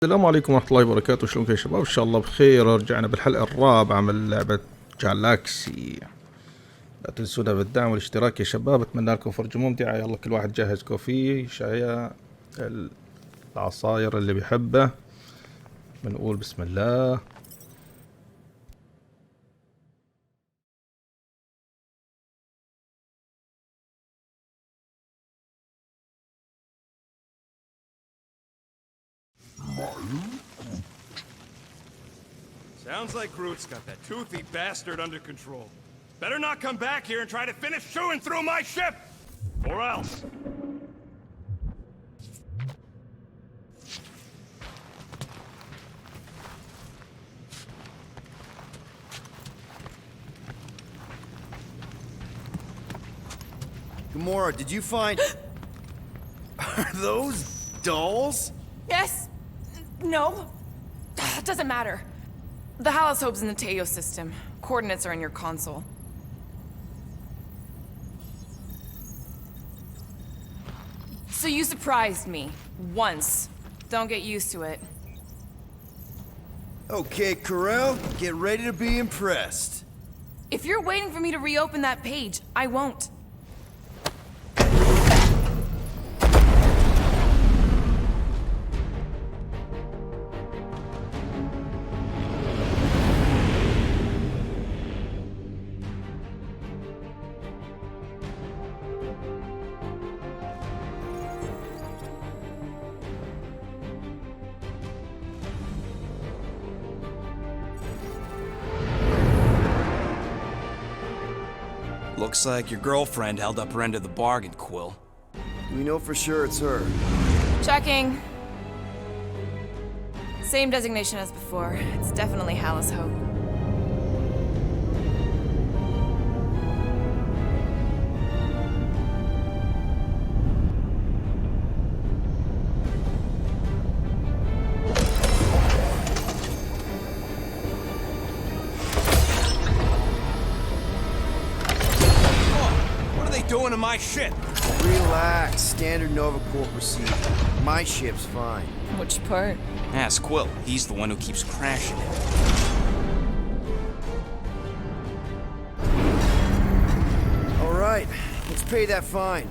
السلام عليكم ورحمة الله وبركاته. شلونكم يا شباب؟ إن شاء الله بخير. رجعنا بالحلقة الرابعة من لعبة غالاكسي. لا تنسونا بالدعم والاشتراك يا شباب. أتمنى لكم فرجة ممتعة. يلا كل واحد جهز كوفي شاي العصاير اللي بيحبه. بنقول بسم الله. Sounds like Groot's got that toothy bastard under control. Better not come back here and try to finish chewing through my ship! Or else. Gamora, did you find... Are those dolls? Yes. No. It doesn't matter. The Halos Hope's in the Teo system. Coordinates are in your console. So you surprised me. Once. Don't get used to it. Okay, Carell, get ready to be impressed. If you're waiting for me to reopen that page, I won't. Looks like your girlfriend held up her end of the bargain, Quill. We know for sure it's her. Checking. Same designation as before. It's definitely Halos Hope. Doing to my ship? Relax, standard Nova Corps procedure. My ship's fine. Which part? Ask Quill. He's the one who keeps crashing it. All right, let's pay that fine.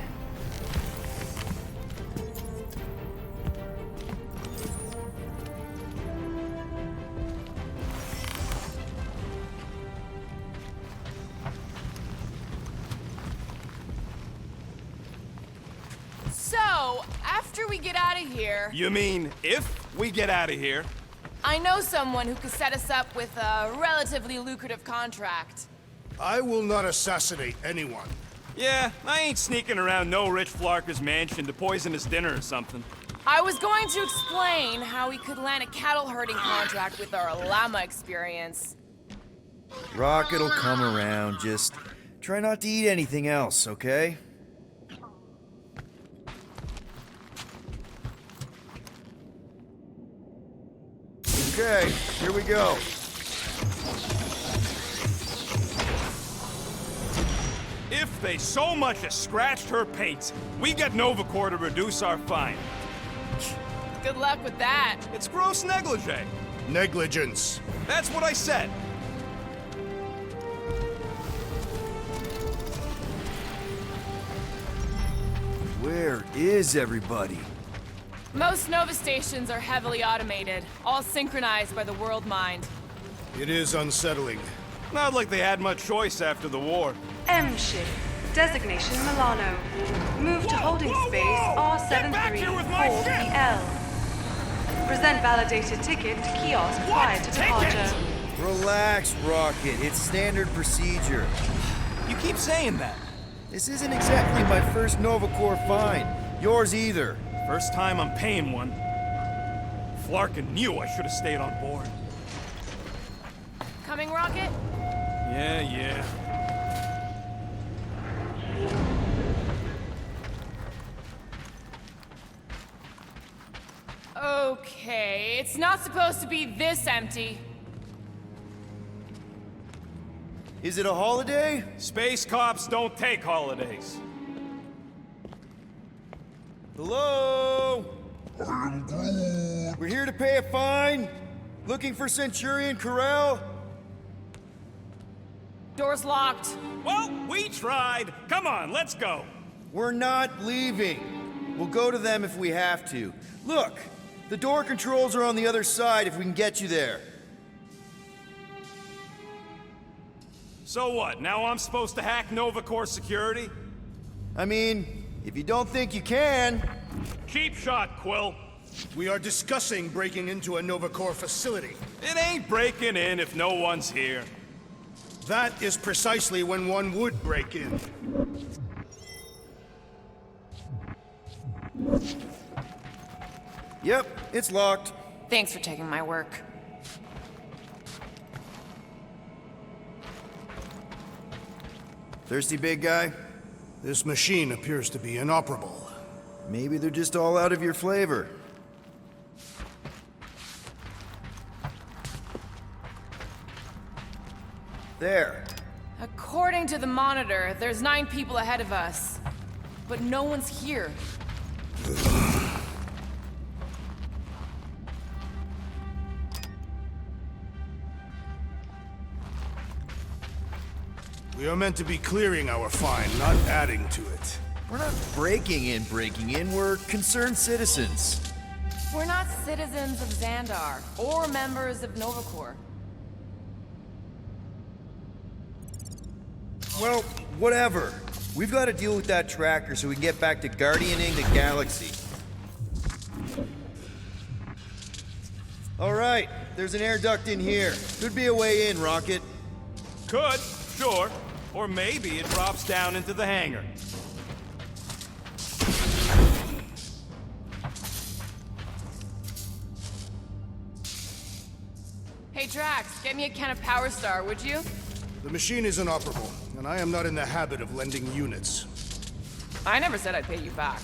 So, after we get out of here... You mean if we get out of here? I know someone who could set us up with a relatively lucrative contract. I will not assassinate anyone. Yeah, I ain't sneaking around no rich flarker's mansion to poison his dinner or something. I was going to explain how we could land a cattle herding contract with our llama experience. Rocket'll come around, just try not to eat anything else, okay? Okay, here we go. If they so much as scratched her paint, we get Nova Corps to reduce our fine. Good luck with that. It's gross negligee. Negligence. That's what I said. Where is everybody? Most Nova stations are heavily automated, all synchronized by the world mind. It is unsettling. Not like they had much choice after the war. M ship. Designation Milano. Move to holding space R734PL. Present validated ticket to kiosk prior to departure. Relax, Rocket. It's standard procedure. You keep saying that. This isn't exactly my first Nova Corps find. Yours either. First time I'm paying one. Flarkin knew I should have stayed on board. Coming, Rocket? Yeah. Okay, it's not supposed to be this empty. Is it a holiday? Space cops don't take holidays. Hello? We're here to pay a fine. Looking for Centurion Corral? Door's locked. Well, we tried. Come on, let's go. We're not leaving. We'll go to them if we have to. Look, the door controls are on the other side if we can get you there. So what, now I'm supposed to hack Nova Corps security? I mean, if you don't think you can... Cheap shot, Quill. We are discussing breaking into a Nova Corps facility. It ain't breaking in if no one's here. That is precisely when one would break in. Yep, it's locked. Thanks for taking my work. Thirsty, big guy? This machine appears to be inoperable. Maybe they're just all out of your flavor. There. According to the monitor, there's 9 people ahead of us. But no one's here. We are meant to be clearing our fine, not adding to it. We're not breaking in, we're concerned citizens. We're not citizens of Xandar, or members of Nova Corps. Well, whatever. We've got to deal with that tracker so we can get back to guardianing the galaxy. All right, there's an air duct in here. Could be a way in, Rocket. Could, sure. Or maybe it drops down into the hangar. Hey Drax, get me a can of Power Star, would you? The machine is inoperable, and I am not in the habit of lending units. I never said I'd pay you back.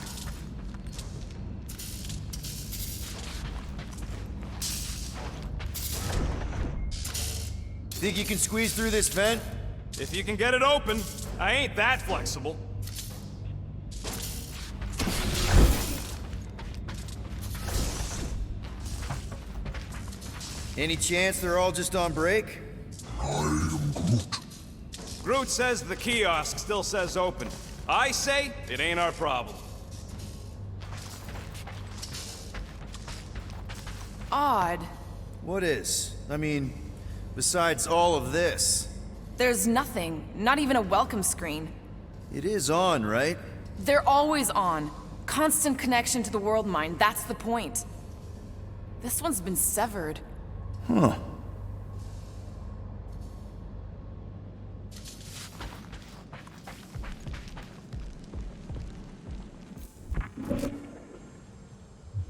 Think you can squeeze through this vent? If you can get it open, I ain't that flexible. Any chance they're all just on break? Groot says the kiosk still says open. I say it ain't our problem. Odd. What is? I mean, besides all of this. There's nothing, not even a welcome screen. It is on, right? They're always on. Constant connection to the world mind, that's the point. This one's been severed. Huh.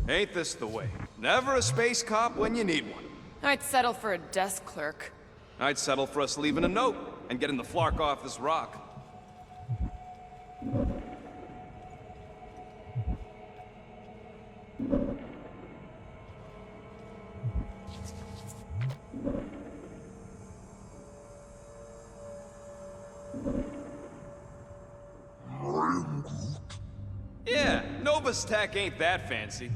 Ain't this the way? Never a space cop when you need one. I'd settle for a desk clerk. I'd settle for us leaving a note and getting the flark off this rock. Yeah, Nova's tech ain't that fancy.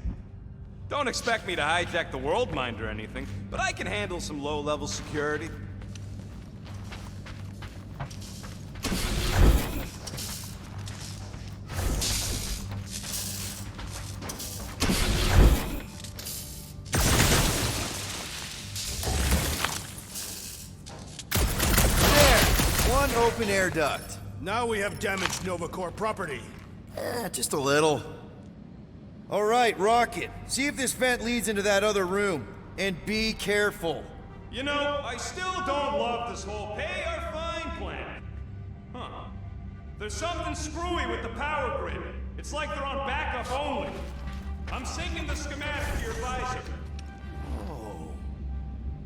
Don't expect me to hijack the world mind or anything, but I can handle some low-level security. One open air duct. Now we have damaged Nova Corps property. Just a little. All right, Rocket. See if this vent leads into that other room. And be careful. You know, I still don't love this whole pay or fine plan. Huh. There's something screwy with the power grid. It's like they're on backup only. I'm syncing the schematic to your visor.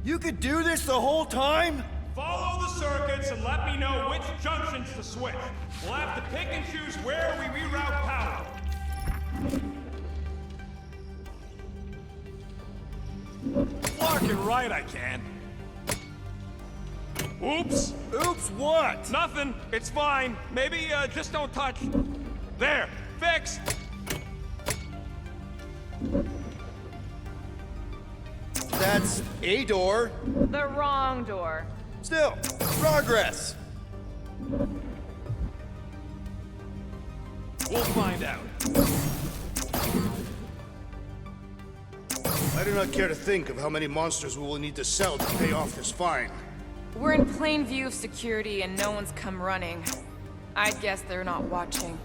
You could do this the whole time? Follow the circuits and let me know which junctions to switch. We'll have to pick and choose where we reroute power. Fucking right I can. Oops. Oops, what? Nothing. It's fine. Maybe just don't touch. There. Fixed. That's a door. The wrong door. Still, progress. We'll find out. I do not care to think of how many monsters we will need to sell to pay off this fine. We're in plain view of security and no one's come running. I'd guess they're not watching.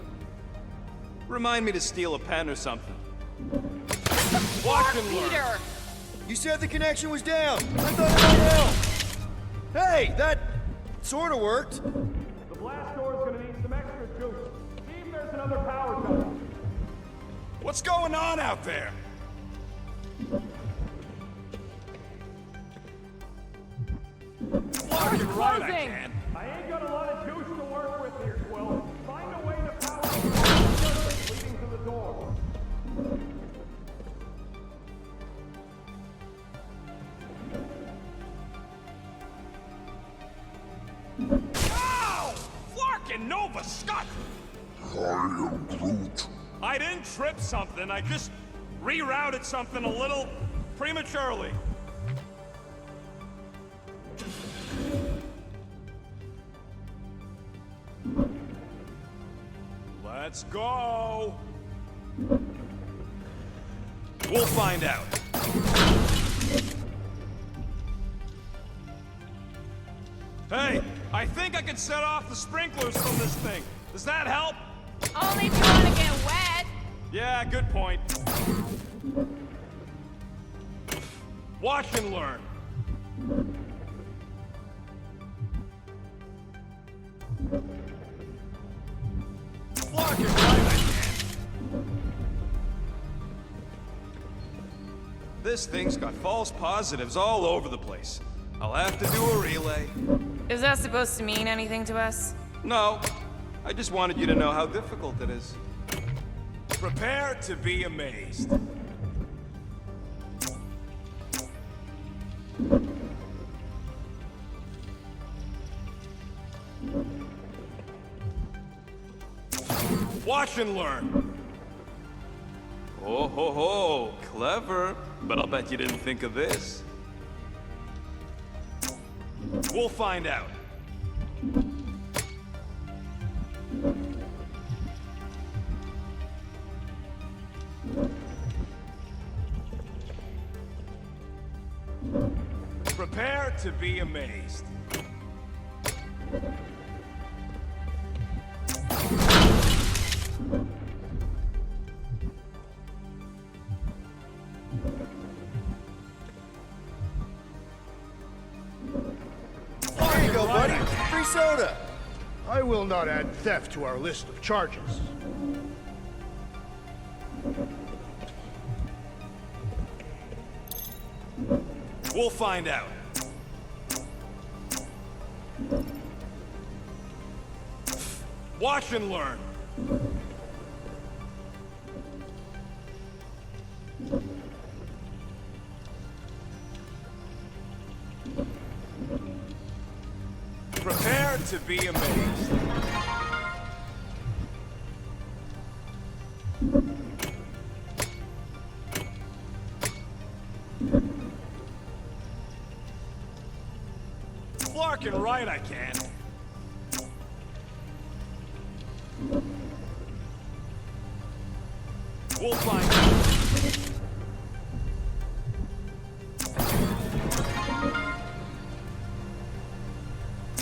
Remind me to steal a pen or something. Watch and learn. Peter! You said the connection was down. I thought it might help. Hey, that sort of worked. The blast door's gonna need some extra juice. See if there's another power cut. What's going on out there? Door's Right, I closing! can. I ain't got a lot of juice to work with here, Quill. Find a way to power the circuit leading to the door. Ow! Flarkin' Nova Scott! I am Groot. I didn't trip something, I just rerouted something a little prematurely. Let's go! We'll find out. Hey, I think I can set off the sprinklers from this thing. Does that help? Only if you want to get wet. Yeah, good point. Watch and learn. Block it right, I can. This thing's got false positives all over the place. I'll have to do a relay. Is that supposed to mean anything to us? No, I just wanted you to know how difficult it is. Prepare to be amazed. Watch and learn. Oh ho ho, clever. But I'll bet you didn't think of this. We'll find out. Prepare to be amazed. There you go, buddy. Free soda. I will not add theft to our list of charges. We'll find out. Watch and learn. Prepare to be amazed. Flarkin' right, I can. We'll find out.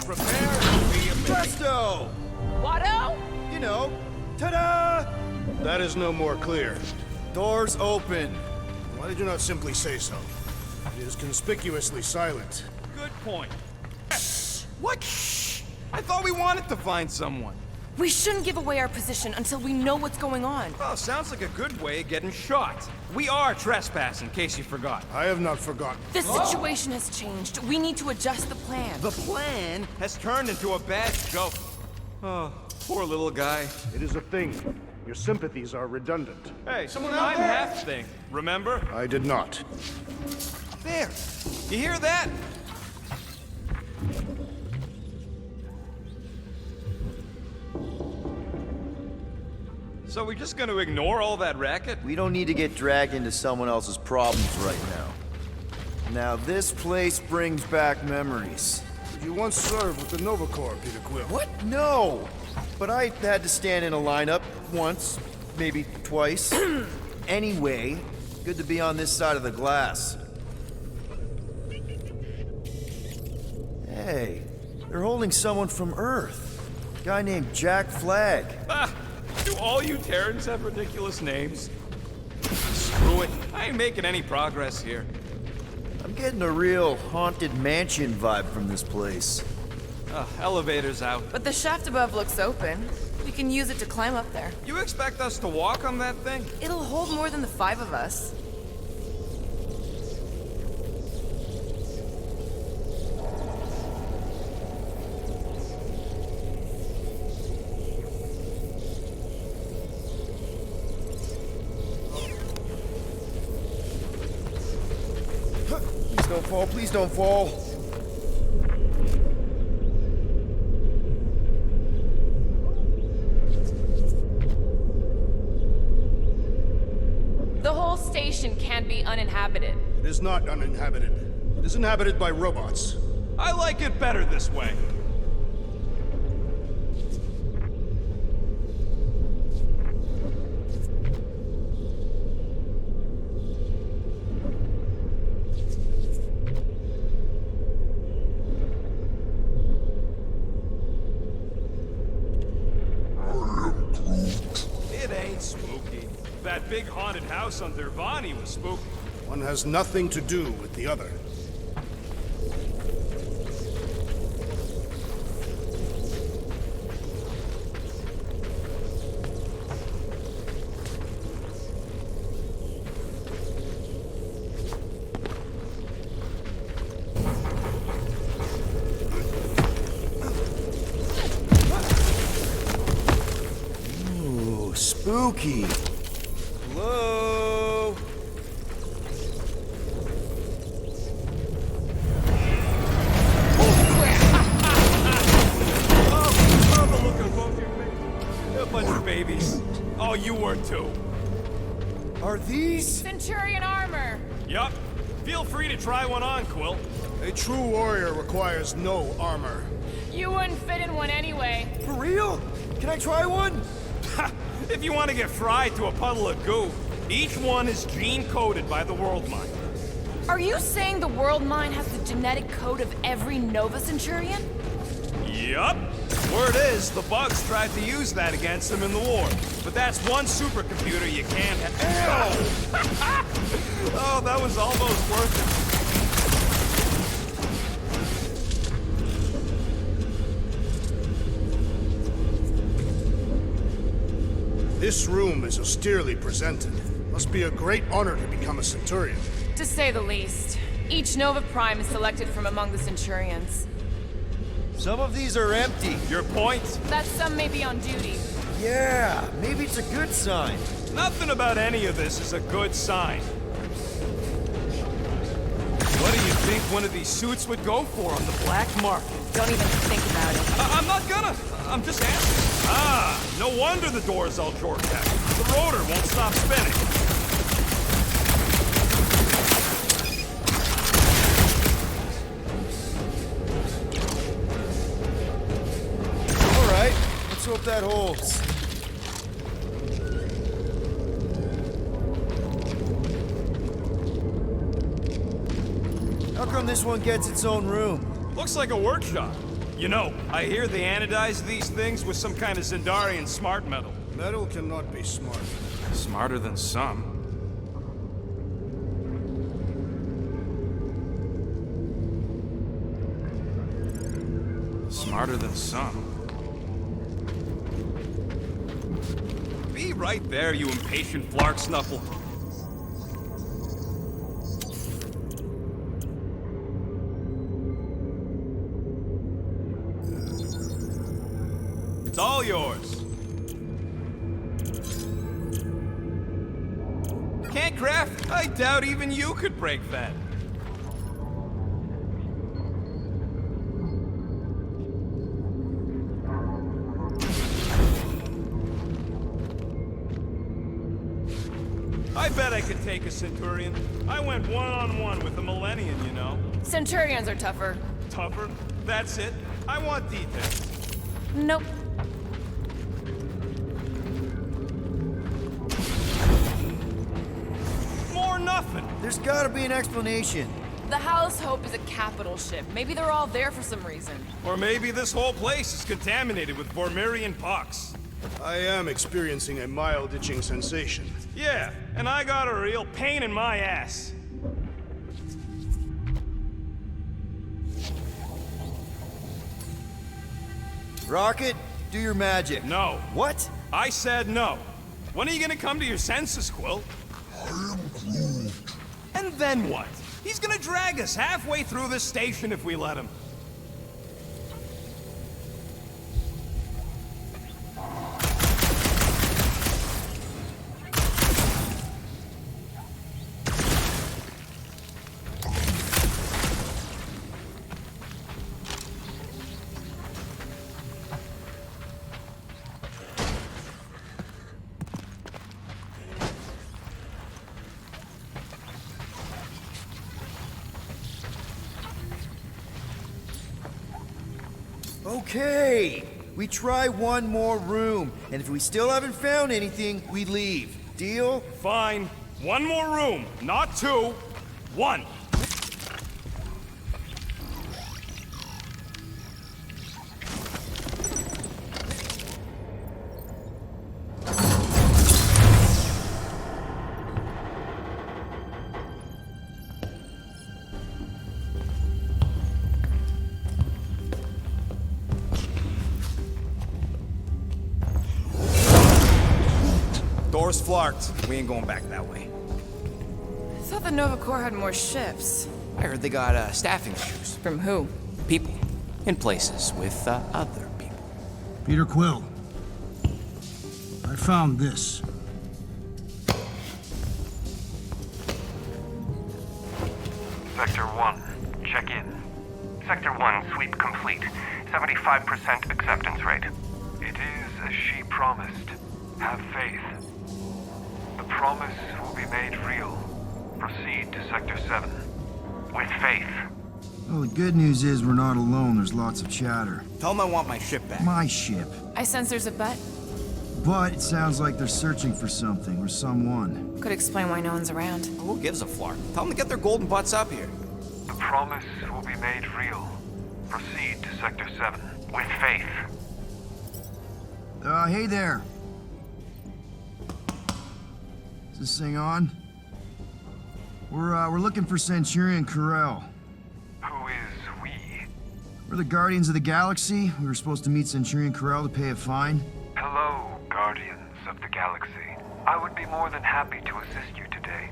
Prepare to be amazed. Presto! Watto? You know, ta-da! That is no more clear. Doors open. Why did you not simply say so? It is conspicuously silent. Good point. What? Shh! I thought we wanted to find someone. We shouldn't give away our position until we know what's going on. Oh, sounds like a good way of getting shot. We are trespassing, in case you forgot. I have not forgotten. The situation has changed. We need to adjust the plan. The plan has turned into a bad joke. Oh, poor little guy. It is a thing. Your sympathies are redundant. Hey, I'm half thing, remember? I did not. There. You hear that? So we're just gonna ignore all that racket? We don't need to get dragged into someone else's problems right now. Now this place brings back memories. You once served with the Nova Corps, Peter Quill. What? No! But I had to stand in a lineup once, maybe twice. Anyway, good to be on this side of the glass. Hey, they're holding someone from Earth. A guy named Jack Flag. Ah, do all you Terrans have ridiculous names? Screw it. I ain't making any progress here. I'm getting a real haunted mansion vibe from this place. Elevator's out. But the shaft above looks open. We can use it to climb up there. You expect us to walk on that thing? It'll hold more than the 5 of us. Please don't fall, please don't fall. The whole station can be uninhabited. It is not uninhabited. It is inhabited by robots. I like it better this way. It ain't spooky. That big haunted house on Dervani was spooky. One has nothing to do with the other. Ooh, spooky. Hello? Love the look on both your faces. They're a bunch of babies. Oh, you were too. Are these? Centurion armor! Yup. Feel free to try one on, Quill. A true warrior requires no armor. You wouldn't fit in one anyway. For real? Can I try one? If you want to get fried to a puddle of goo, each one is gene-coded by the World Mind. Are you saying the World Mind has the genetic code of every Nova Centurion? Yup. Word is, the bugs tried to use that against them in the war. But that's one supercomputer you can't have. Oh, that was almost worth it. This room is austerely presented. Must be a great honor to become a Centurion. To say the least. Each Nova Prime is selected from among the Centurions. Some of these are empty. Your point? That some may be on duty. Yeah, maybe it's a good sign. Nothing about any of this is a good sign. What do you think one of these suits would go for on the black market? Don't even think about it. I'm not gonna. I'm just asking. Ah, no wonder the door's all short-tech. The rotor won't stop spinning. All right, let's hope that holds. How come this one gets its own room? Looks like a workshop. You know, I hear they anodize these things with some kind of Zendarian smart metal. Metal cannot be smart. Smarter than some. Smarter than some. Be right there, you impatient flark snuffle. It's all yours. Can't craft? I doubt even you could break that. I bet I could take a Centurion. I went one-on-one with the Millennium, you know. Centurions are tougher. Tougher? That's it. I want details. Nope. More nothing. There's gotta be an explanation. The Hallis Hope is a capital ship. Maybe they're all there for some reason. Or maybe this whole place is contaminated with Vormirian pox. I am experiencing a mild itching sensation. Yeah, and I got a real pain in my ass. Rocket, do your magic. No. What? I said no. When are you gonna come to your senses, Quill? I am Groot. And then what? He's gonna drag us halfway through this station if we let him. Okay, we try one more room, and if we still haven't found anything, we leave. Deal? Fine. One more room, not two. One. Door's flarked. We ain't going back that way. I thought the Nova Corps had more ships. I heard they got staffing issues. From who? People in places with other people. Peter Quill. I found this. Sector 1, check in. Sector 1, sweep complete. 75% acceptance rate. It is as she promised. Have faith. The promise will be made real. Proceed to Sector 7. With faith. Well, the good news is we're not alone. There's lots of chatter. Tell them I want my ship back. My ship. I sense there's a bet. But it sounds like they're searching for something or someone. Could explain why no one's around. Who gives a flark? Tell them to get their golden butts up here. The promise will be made real. Proceed to Sector 7. With faith. Hey there. Is this thing on? We're looking for Centurion Corel. Who is we? We're the Guardians of the Galaxy. We were supposed to meet Centurion Corel to pay a fine. Hello, Guardians of the Galaxy. I would be more than happy to assist you today.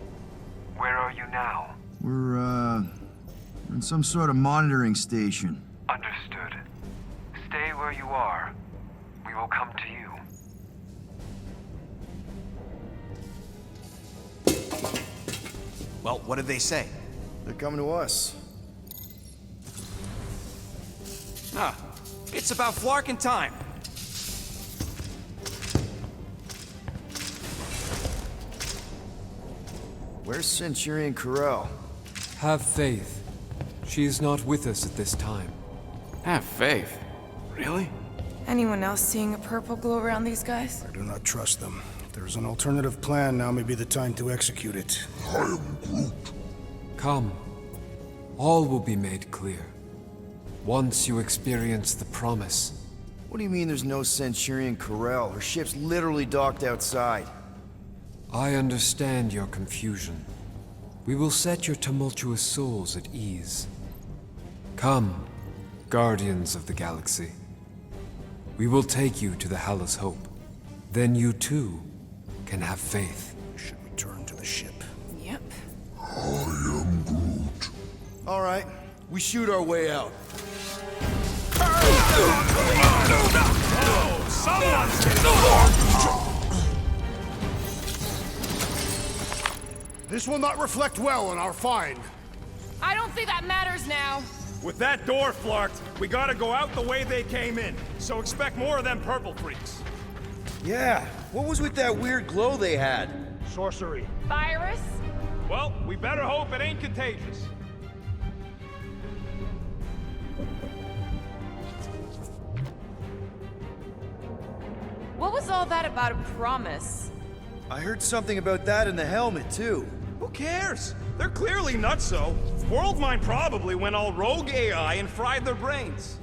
Where are you now? We're in some sort of monitoring station. Understood. Stay where you are. We will come to you. Well, what did they say? They're coming to us. Ah, it's about flarking time. Where's Centurion Corel? Have faith. She is not with us at this time. Have faith. Really? Anyone else seeing a purple glow around these guys? I do not trust them. If there's an alternative plan, now may be the time to execute it. I am Groot. Come. All will be made clear. Once you experience the promise. What do you mean there's no Centurion Corel? Her ship's literally docked outside. I understand your confusion. We will set your tumultuous souls at ease. Come, Guardians of the Galaxy. We will take you to the Hallis Hope. Then you too can have faith. Should return to the ship. Yep. I am Groot. All right, we shoot our way out. This will not reflect well on our find. I don't think that matters now. With that door flarked, we gotta go out the way they came in. So expect more of them purple freaks. Yeah, what was with that weird glow they had? Sorcery. Virus? Well, we better hope it ain't contagious. What was all that about a promise? I heard something about that in the helmet, too. Who cares? They're clearly nutso. Worldmind probably went all rogue AI and fried their brains.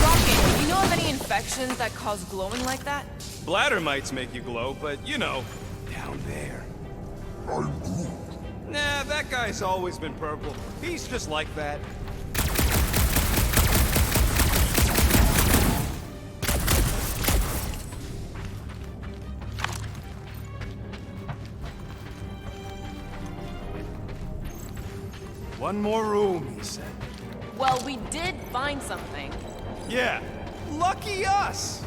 Rocket, you know of any infections that cause glowing like that? Bladder mites make you glow, but you know, down there. I'm Groot. Nah, that guy's always been purple. He's just like that. One more room, he said. Well, we did find something. Yeah, lucky us!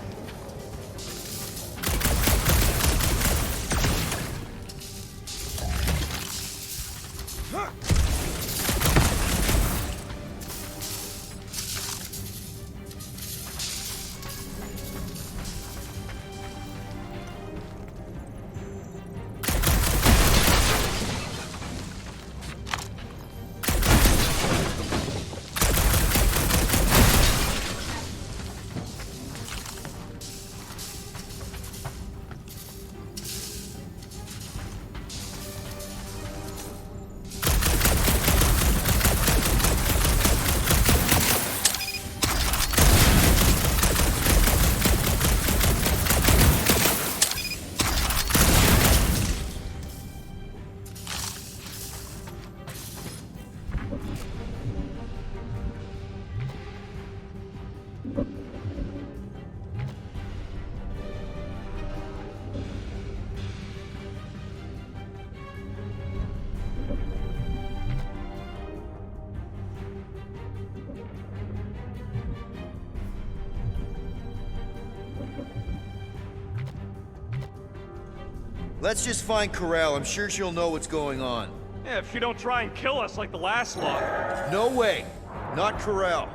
Let's just find Corral. I'm sure she'll know what's going on. Yeah, if she don't try and kill us like the last lot. No way. Not Corral.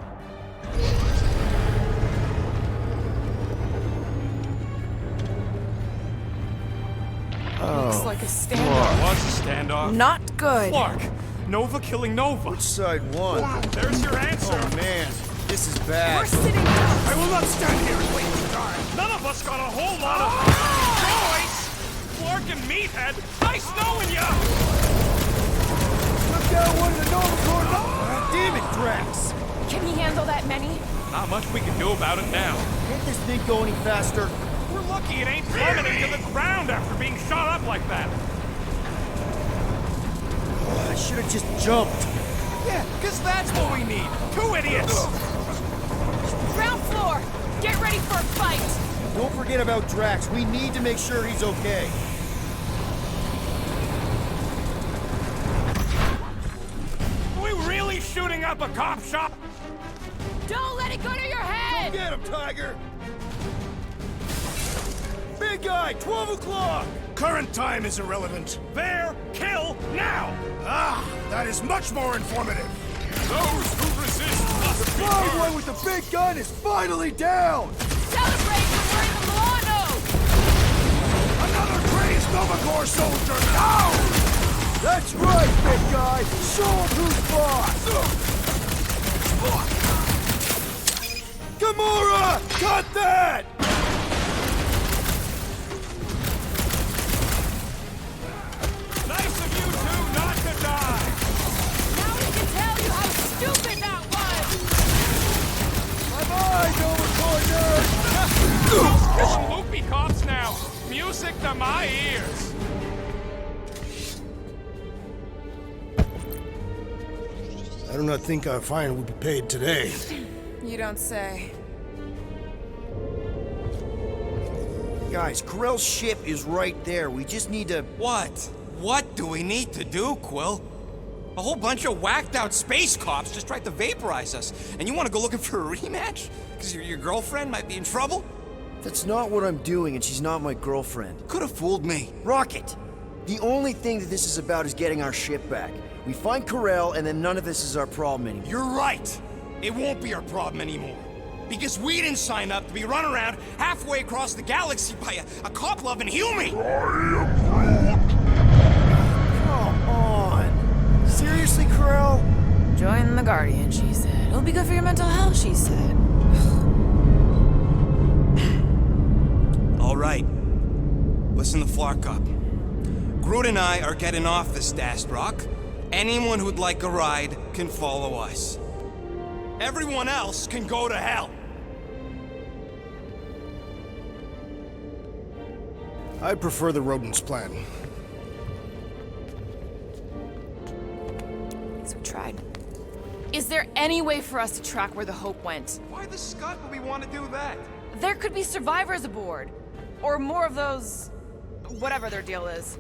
Looks like a standoff. What's a standoff? Not good. Clark, Nova killing Nova. Which side won? There's your answer. Oh man, this is bad. We're sitting down. I will not stand here and wait to die. None of us got a whole lot of choice. Clark and Meathead, nice knowing ya. Look out, one of the Nova Corps. Damn it, Drax. Can he handle that many? Not much we can do about it now. Can't this thing go any faster? We're lucky it ain't plummeting to the ground after being shot up like that. I should have just jumped. Yeah, because that's what we need. Two idiots. Ground floor! Get ready for a fight! Don't forget about Drax. We need to make sure he's okay. Are we really shooting up a cop shop? Don't let it go to your head! Get him, Tiger! Big guy, 12 o'clock! Current time is irrelevant. There, kill, now! Ah, that is much more informative. Those who resist must be The killed. boy with the big gun is finally down! Celebrate for we're in the Milano! Another crazed Nova Corps soldier down! That's right, big guy! Show him who's boss! Gamora! Cut that! Nice of you two not to die! Now we can tell you how stupid that was! Bye-bye, Nova Corps nerd! Some loopy cops now! Music to my ears! I do not think our fine will be paid today. You don't say. Guys, Corell's ship is right there. We just need to... What? What do we need to do, Quill? A whole bunch of whacked out space cops just tried to vaporize us, and you want to go looking for a rematch? Because your girlfriend might be in trouble? That's not what I'm doing, and she's not my girlfriend. Could have fooled me. Rocket! The only thing that this is about is getting our ship back. We find Corel, and then none of this is our problem anymore. You're right. It won't be our problem anymore. Because we didn't sign up to be run around halfway across the galaxy by a cop-loving human! Come on! Seriously, Corel? Join the Guardian, she said. It'll be good for your mental health, she said. All right. Listen to Flark up. Groot and I are getting off this Dast Rock. Anyone who'd like a ride can follow us. Everyone else can go to hell. I prefer the rodents' plan. So we tried. Is there any way for us to track where the Hope went? Why the scut would we want to do that? There could be survivors aboard. Or more of those... whatever their deal is.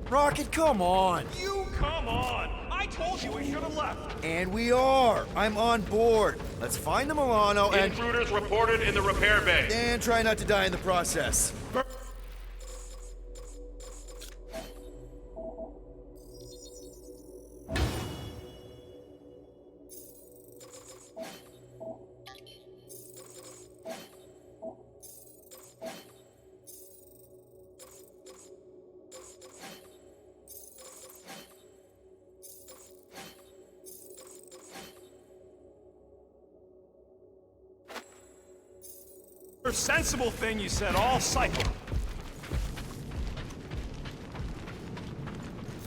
Rocket, come on! You come on! I told you we should have left! And we are! I'm on board! Let's find the Milano and... Intruders reported in the repair bay. And try not to die in the process. Sensible thing you said all cycle.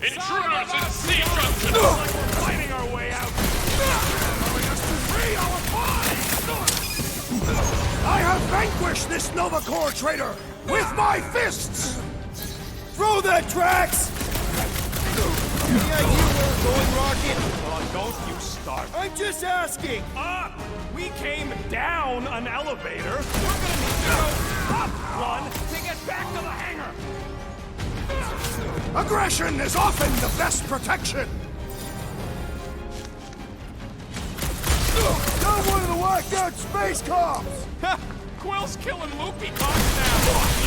Intruders in sea junction! Like we're fighting our way out! I have vanquished this Nova Corps traitor with my fists! Throw that, Drax! Any idea where we're going, Rocket? Oh, don't you start. I'm just asking! Up! We came down an elevator. We're gonna need to go up one to get back to the hangar. Aggression is often the best protection! Not one of the whacked out space cops! Ha! Quill's killing loopy cops now.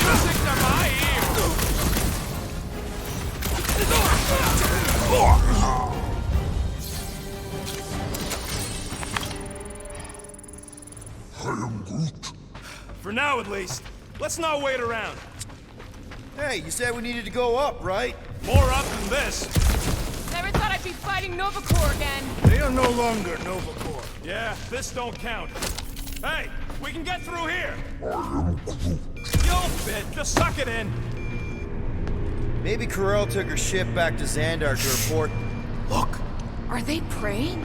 Music to my ears. I am Groot. For now, at least. Let's not wait around. Hey, you said we needed to go up, right? More up than this. Never thought I'd be fighting Nova Corps again. They are no longer Nova Corps. Yeah, this don't count. Hey, we can get through here. I am Groot. You'll fit. Just suck it in. Maybe Corel took her ship back to Xandar to report. Look. Are they praying?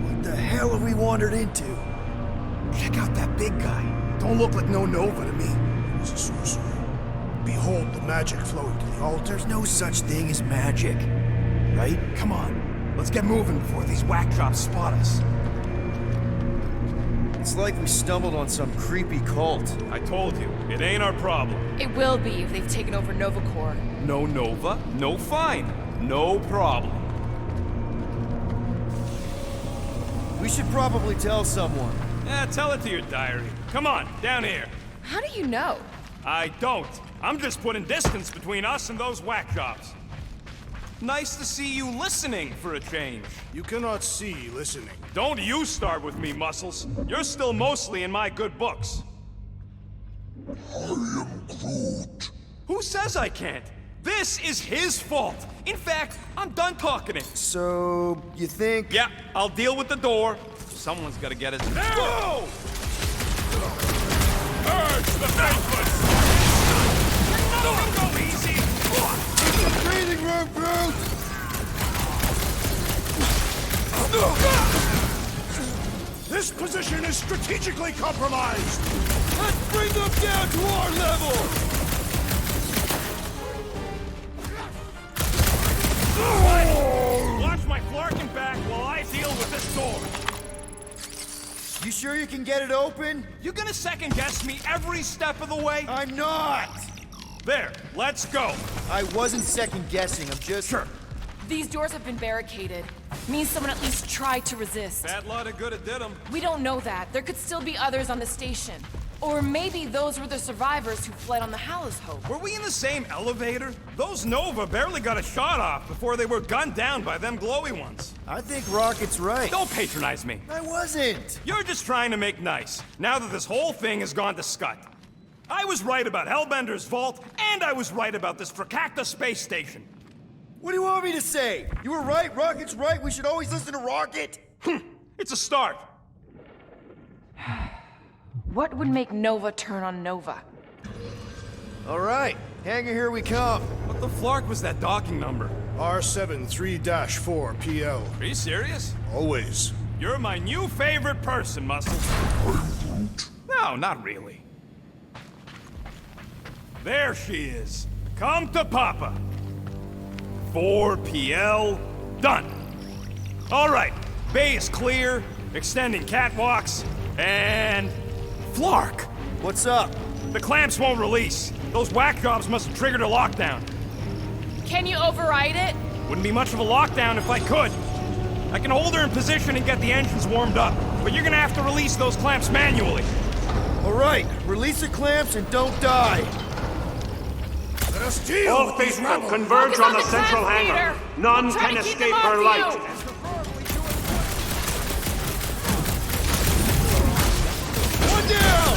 What the hell have we wandered into? Check out that big guy. Don't look like no Nova to me. He's a sorcerer. Behold the magic flowing to the altar. There's no such thing as magic, right? Come on. Let's get moving before these whack drops spot us. It's like we stumbled on some creepy cult. I told you, it ain't our problem. It will be if they've taken over Nova Corps. No Nova, no fine. No problem. We should probably tell someone. Yeah, tell it to your diary. Come on, down here. How do you know? I don't. I'm just putting distance between us and those whack jobs. Nice to see you listening for a change. You cannot see listening. Don't you start with me, Muscles. You're still mostly in my good books. I am Groot. Who says I can't? This is his fault. In fact, I'm done talking to him. So, you think? Yeah, I'll deal with the door. Someone's gotta get us there. Whoa! Urge the faithless! Don't go easy! Breathing room, Groot! This position is strategically compromised! Let's bring them down to our level! Watch my flarking back while I deal with this door. You sure you can get it open? You gonna second guess me every step of the way? I'm not! There, let's go. I wasn't second guessing, I'm just... Sure. These doors have been barricaded. Means someone at least tried to resist. Bad lot of good it did them. We don't know that. There could still be others on the station. Or maybe those were the survivors who fled on the Hallis Hope. Were we in the same elevator? Those Nova barely got a shot off before they were gunned down by them glowy ones. I think Rocket's right. Don't patronize me. I wasn't. You're just trying to make nice, now that this whole thing has gone to scut. I was right about Hellbender's vault, and I was right about this Fracacta space station. What do you want me to say? You were right, Rocket's right, we should always listen to Rocket? It's a start. What would make Nova turn on Nova? All right, hangar, here we come. What the flark was that docking number? R73-4 PL. Are you serious? Always. You're my new favorite person, Muscles. No, not really. There she is. Come to Papa. 4 PL, done. All right, bay is clear, extending catwalks, and... Flark! What's up? The clamps won't release. Those whack jobs must have triggered a lockdown. Can you override it? Wouldn't be much of a lockdown if I could. I can hold her in position and get the engines warmed up, but you're gonna have to release those clamps manually. All right, release the clamps and don't die. Let us deal All with these faithful rebels. converge Focus on the the central clamp hangar. leader. None Try can to keep escape them her off light. you. One down!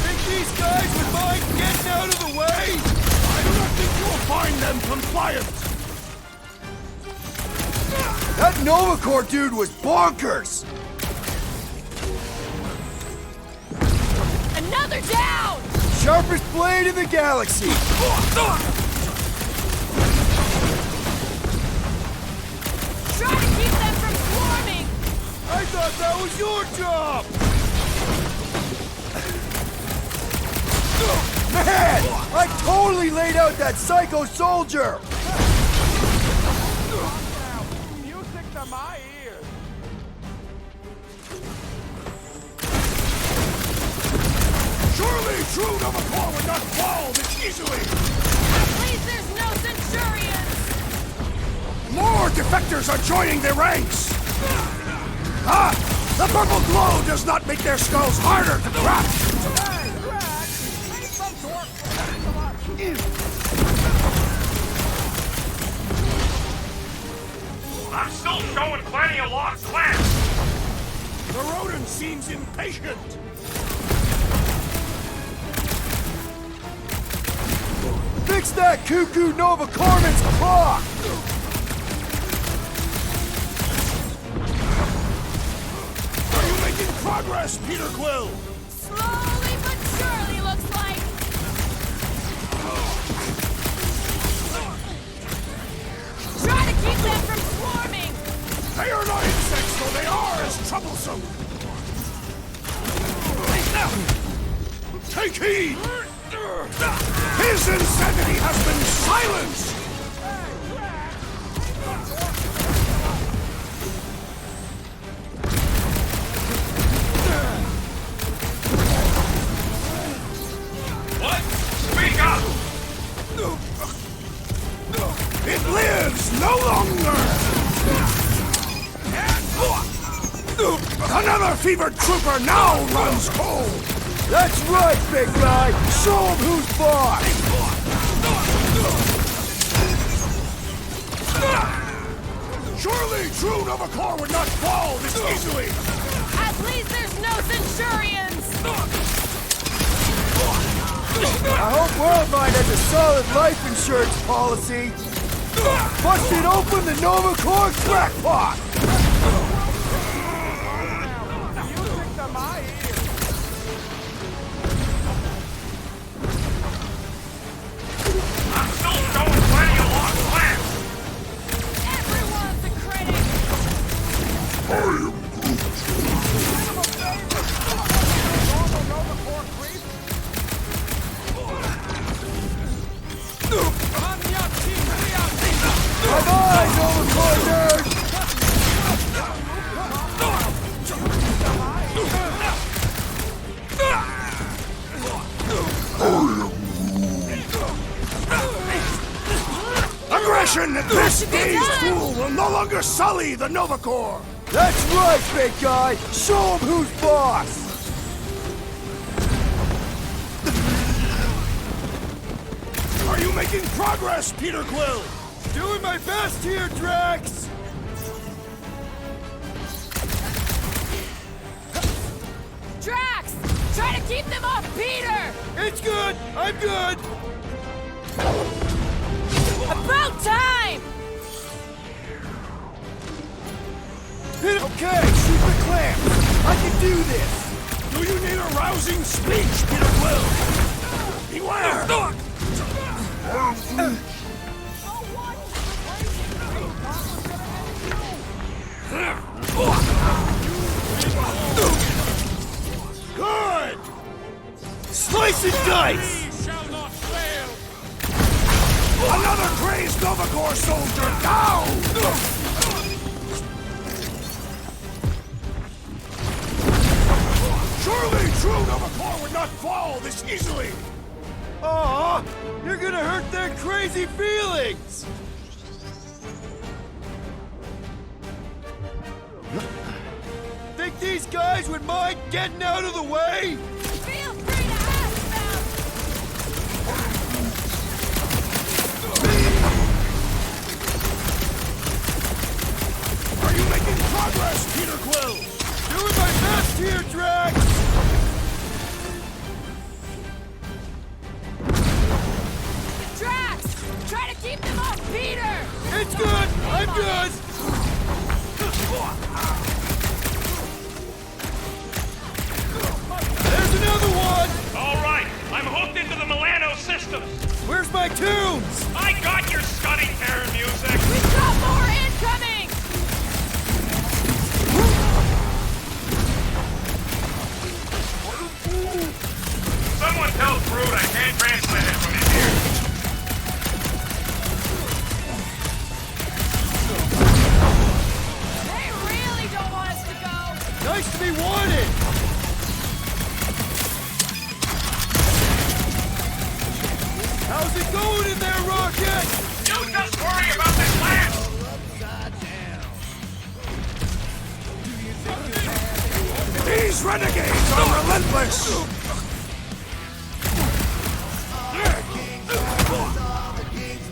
Think these guys would mind getting out of the way? I do not think you will find them compliant. That Nova Corps dude was bonkers! Another down! Sharpest blade in the galaxy! Try to keep them from swarming! I thought that was your job! Man! I totally laid out that psycho soldier! Music to my ears. Surely true Nova Corps would not fall this easily. At least there's no Centurions! More defectors are joining their ranks. Ah! The purple glow does not make their skulls harder to crack. I'm still showing plenty of lost clamps. The rodent seems impatient. Fix that cuckoo Nova Corpsman's clock! Are you making progress, Peter Quill? Slowly but surely, looks like. Try to keep them from swarming! They are not insects, though they are as troublesome. Take heed! His insanity has been silenced! What? Speak up! It lives no longer! Another fevered trooper now runs cold! That's right, big guy! Show him who's boss! Surely true Nova Corps would not fall this easily! At least there's no Centurions! I hope Worldmind has a solid life insurance policy! Busted open the Nova Corps crackpot! Music to my ears. I'm still showing plenty of lost clamps. Everyone's a critic! Bye-bye, Nova Corps nerd! Aggression at this day's fool will no longer sully the Nova Corps! That's right, big guy! Show him who's boss! Are you making progress, Peter Quill? Doing my best here, Drax! Drax! Try to keep them off Peter! It's good! I'm good! About time! Okay, shoot the clamps! I can do this! Do you need a rousing speech, Peter Quill? Beware! Good! Slice and dice! Shall not fail. Another crazed Nova Corps soldier down! Surely true Nova Corps would not fall this easily! Aw, you're gonna hurt their crazy feelings! Think these guys would mind getting out of the way? Feel free to ask them! Are you making progress, Peter Quill? Doing my best here, Drax! Drax! Try to keep them off Peter! It's good! I'm good! There's another one! All right, I'm hooked into the Milano systems. Where's my tunes? I got your Scuddy Terror music. We've got more incoming! Someone tell Groot I can't translate it from his ears. They really don't want us to go! Nice to be wanted! How's it going in there, Rocket? You just worry about this lance. These renegades are relentless!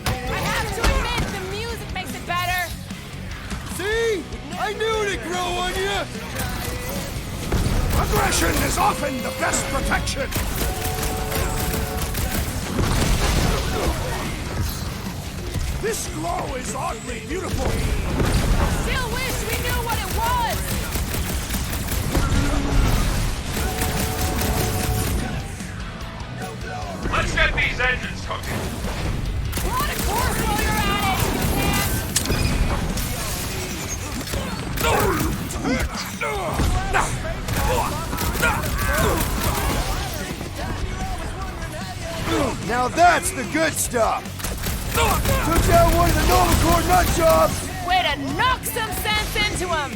I have to admit, the music makes it better! See? I knew it'd grow on you! Aggression is often the best protection! This glow is oddly beautiful! Still wish we knew what it was! Let's get these engines cooking. Plot a course while you're at Now that's the good stuff! Took down one of the Nova Corps nutjobs! it! Way to knock some sense into him!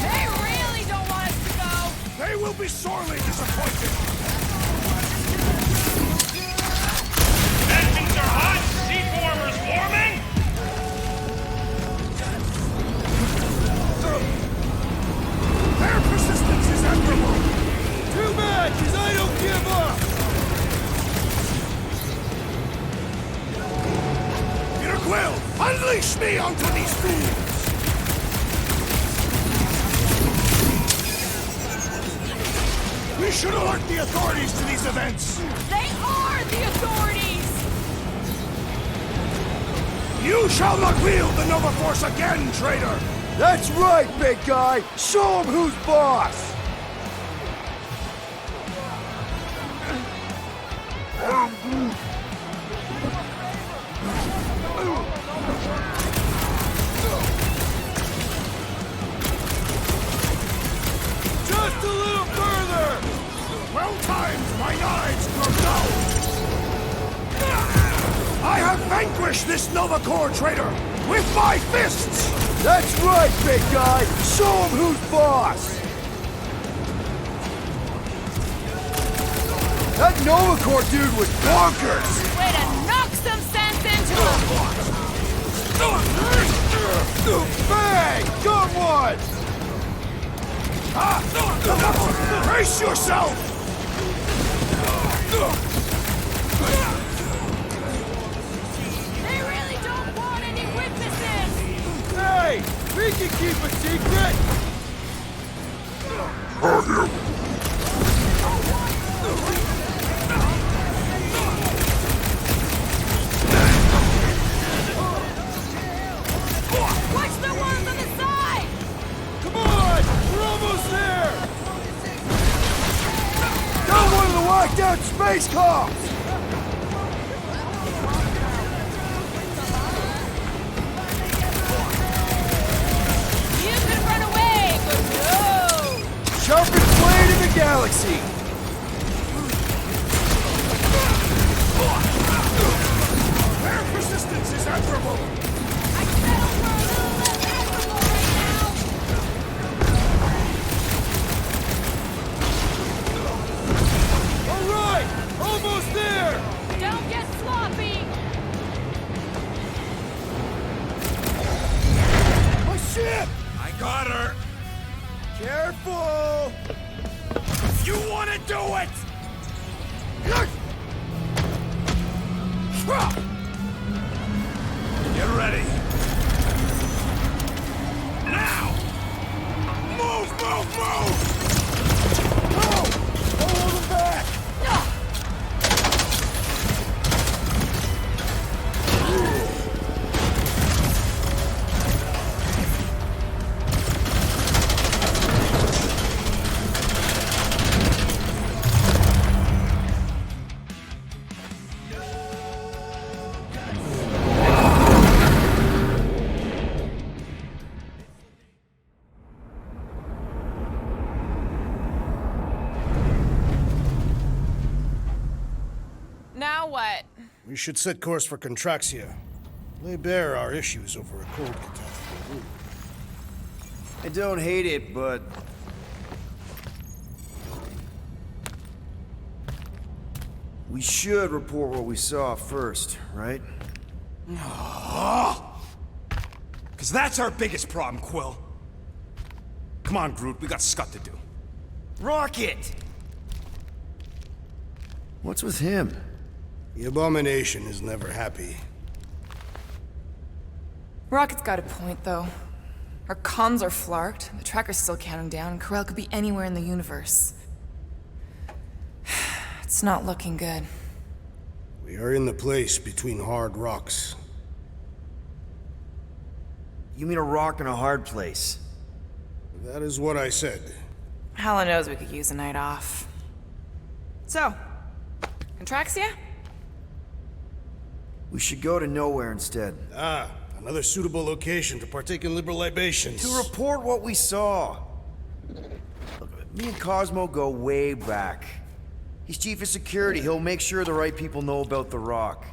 They really don't want us to go! They will be sorely disappointed! Engines are hot. Seaformers warming. Their persistence is admirable! Too bad, because I don't give up! Peter Quill, unleash me onto these fools! We should alert the authorities to these events! They are the authorities! You shall not wield the Nova Force again, traitor! That's right, big guy! Show him who's boss! Just a little further! Well timed, my knives grow dull! I have vanquished this Nova Corps traitor with my fists! That's right, big guy! Show him who's boss! That Nova Corps dude was bonkers! Way to knock some sense into him! Brace yourself! They really don't want any witnesses! Hey! We can keep a secret! Watch the ones on the side! Come on! We're almost there! Got one of the whacked out space cops! You could run away, but no! Sharpest blade in the galaxy! Their persistence is admirable! Alright! Almost there! Don't get sloppy! My ship! I got her! Careful! You wanna do it! Get ready! Now! Move, move, move! No! Don't hold him back! Now what? We should set course for Contraxia. Lay bare our issues over a cold catastrophe. I don't hate it, but... we should report what we saw first, right? Because that's our biggest problem, Quill. Come on, Groot, we got scut to do. Rocket! What's with him? The Abomination is never happy. Rocket's got a point, though. Our comms are flarked, the tracker's still counting down, and Corel could be anywhere in the universe. It's not looking good. We are in the place between hard rocks. You mean a rock in a hard place? That is what I said. Hella knows we could use a night off. So, Contraxia? We should go to nowhere instead. Ah, another suitable location to partake in liberal libations. To report what we saw. Look, me and Cosmo go way back. He's chief of security. He'll make sure the right people know about the rock.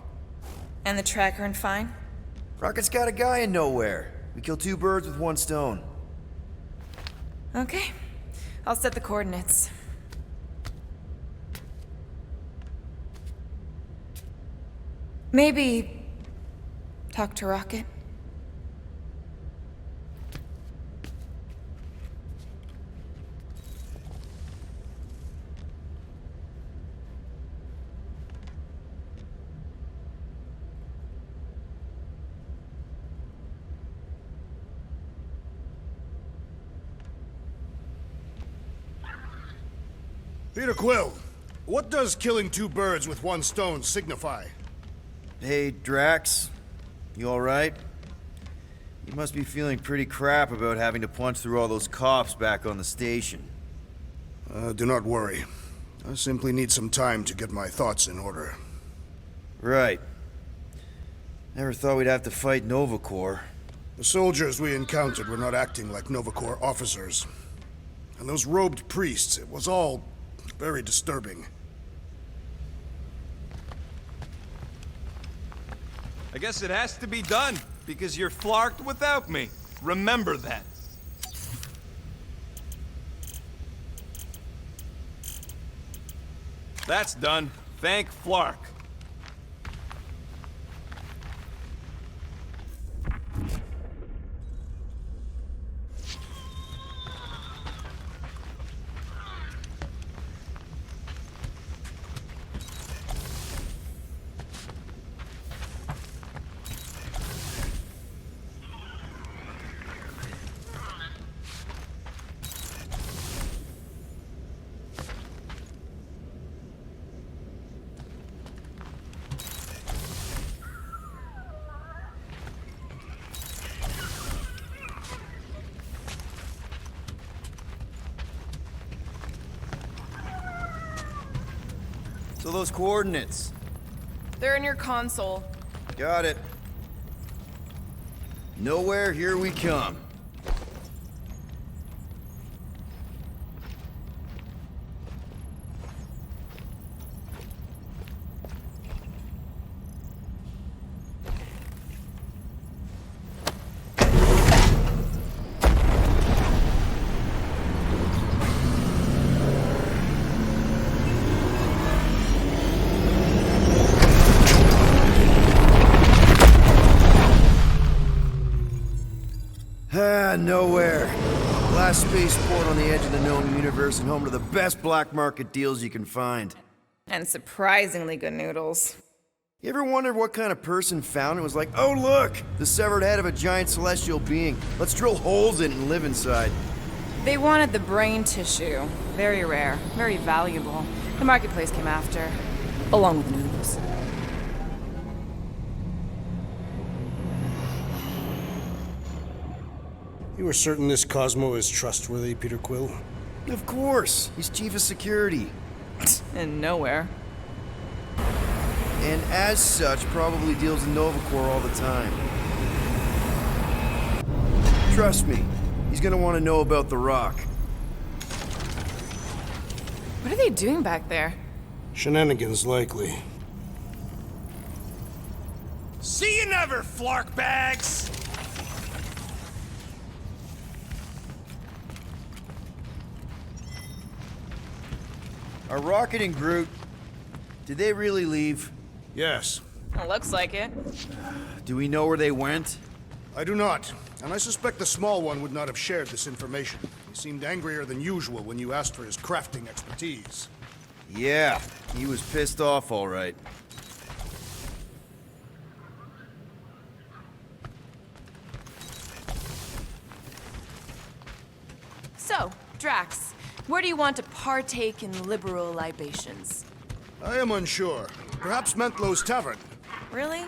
And the tracker and fine? Rocket's got a guy in nowhere. We kill two birds with one stone. Okay. I'll set the coordinates. Maybe talk to Rocket? Peter Quill, what does killing two birds with one stone signify? Hey, Drax. You alright? You must be feeling pretty crap about having to punch through all those cops back on the station. Do not worry. I simply need some time to get my thoughts in order. Right. Never thought we'd have to fight Nova Corps. The soldiers we encountered were not acting like Nova Corps officers. And those robed priests, it was all very disturbing. I guess it has to be done, because you're flarked without me. Remember that. That's done. Thank Flark. those coordinates? They're in your console. Got it. Nowhere, here we come. Nowhere. Last spaceport on the edge of the known universe and home to the best black market deals you can find. And surprisingly good noodles. You ever wondered what kind of person found it was like, oh look, the severed head of a giant celestial being. Let's drill holes in it and live inside. They wanted the brain tissue. Very rare, very valuable. The marketplace came after, along with the noodles. You are certain this Cosmo is trustworthy, Peter Quill? Of course. He's chief of security. And nowhere. And as such, probably deals in Novacore all the time. Trust me, he's gonna want to know about the Rock. What are they doing back there? Shenanigans, likely. See you never, flark bags! Are Rocket and Groot... did they really leave? Yes. It looks like it. Do we know where they went? I do not, and I suspect the small one would not have shared this information. He seemed angrier than usual when you asked for his crafting expertise. Yeah, he was pissed off, all right. So, Drax, where do you want to partake in liberal libations? I am unsure. Perhaps Mentlow's Tavern. Really?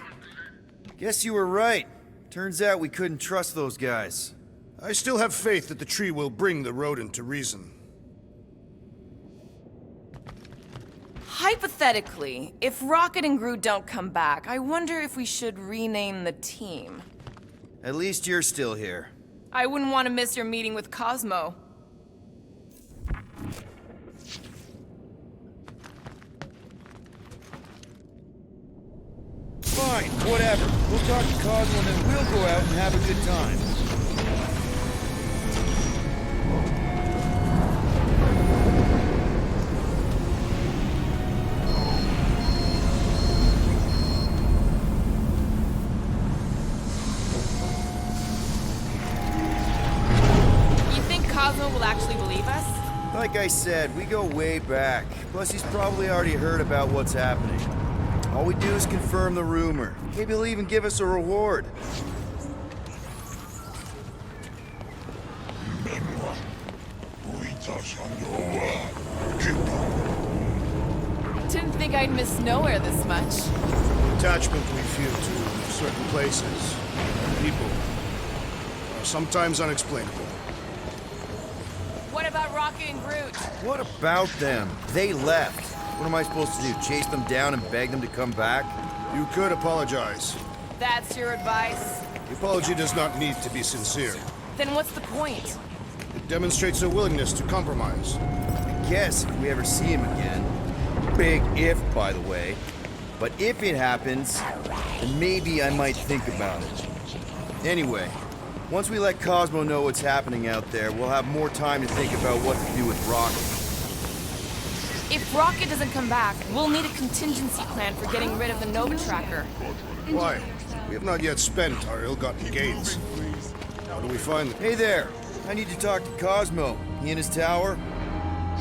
Guess you were right. Turns out we couldn't trust those guys. I still have faith that the tree will bring the rodent to reason. Hypothetically, if Rocket and Groot don't come back, I wonder if we should rename the team. At least you're still here. I wouldn't want to miss your meeting with Cosmo. Fine, whatever. We'll talk to Cosmo and then we'll go out and have a good time. You think Cosmo will actually believe us? Like I said, we go way back. Plus, he's probably already heard about what's happening. All we do is confirm the rumor. Maybe he'll even give us a reward. Didn't think I'd miss nowhere this much. Attachment we feel to certain places, people, are sometimes unexplainable. What about Rocket and Groot? What about them? They left. What am I supposed to do? Chase them down and beg them to come back? You could apologize. That's your advice? The apology does not need to be sincere. Then what's the point? It demonstrates a willingness to compromise. I guess if we ever see him again. Big if, by the way. But if it happens, then maybe I might think about it. Anyway, once we let Cosmo know what's happening out there, we'll have more time to think about what to do with Rocket. If Rocket doesn't come back, we'll need a contingency plan for getting rid of the Nova Tracker. Why? We have not yet spent our ill-gotten gains. How do we find them? Hey there! I need to talk to Cosmo. He in his tower?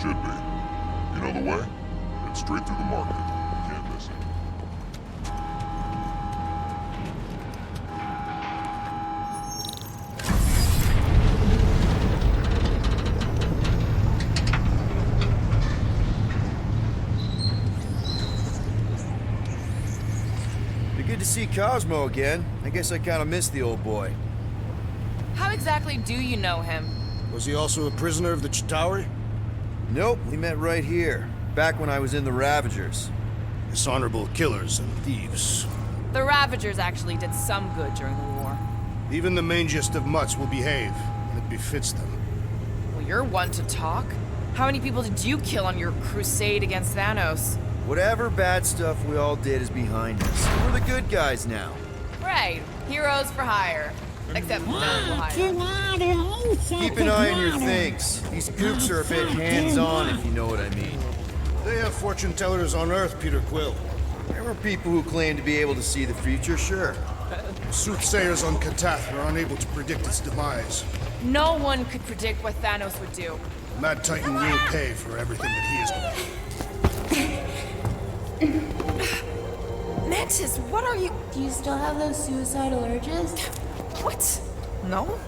Should be. You know the way? It's straight through the market. Can't miss it. Good to see Cosmo again. I guess I kind of missed the old boy. How exactly do you know him? Was he also a prisoner of the Chitauri? Nope, we met right here. Back when I was in the Ravagers. Dishonorable killers and thieves. The Ravagers actually did some good during the war. Even the mangiest of mutts will behave, and it befits them. Well, you're one to talk. How many people did you kill on your crusade against Thanos? Whatever bad stuff we all did is behind us. We're the good guys now. Right. Heroes for hire. Except no one will hire. Keep an eye on your things. These gooks are a bit hands-on, if you know what I mean. They have fortune tellers on Earth, Peter Quill. There were people who claim to be able to see the future, sure. Soothsayers on Katath are unable to predict its demise. No one could predict what Thanos would do. Mad Titan will pay for everything that he has done. Mantis, what are you... Do you still have those suicidal urges? What? No?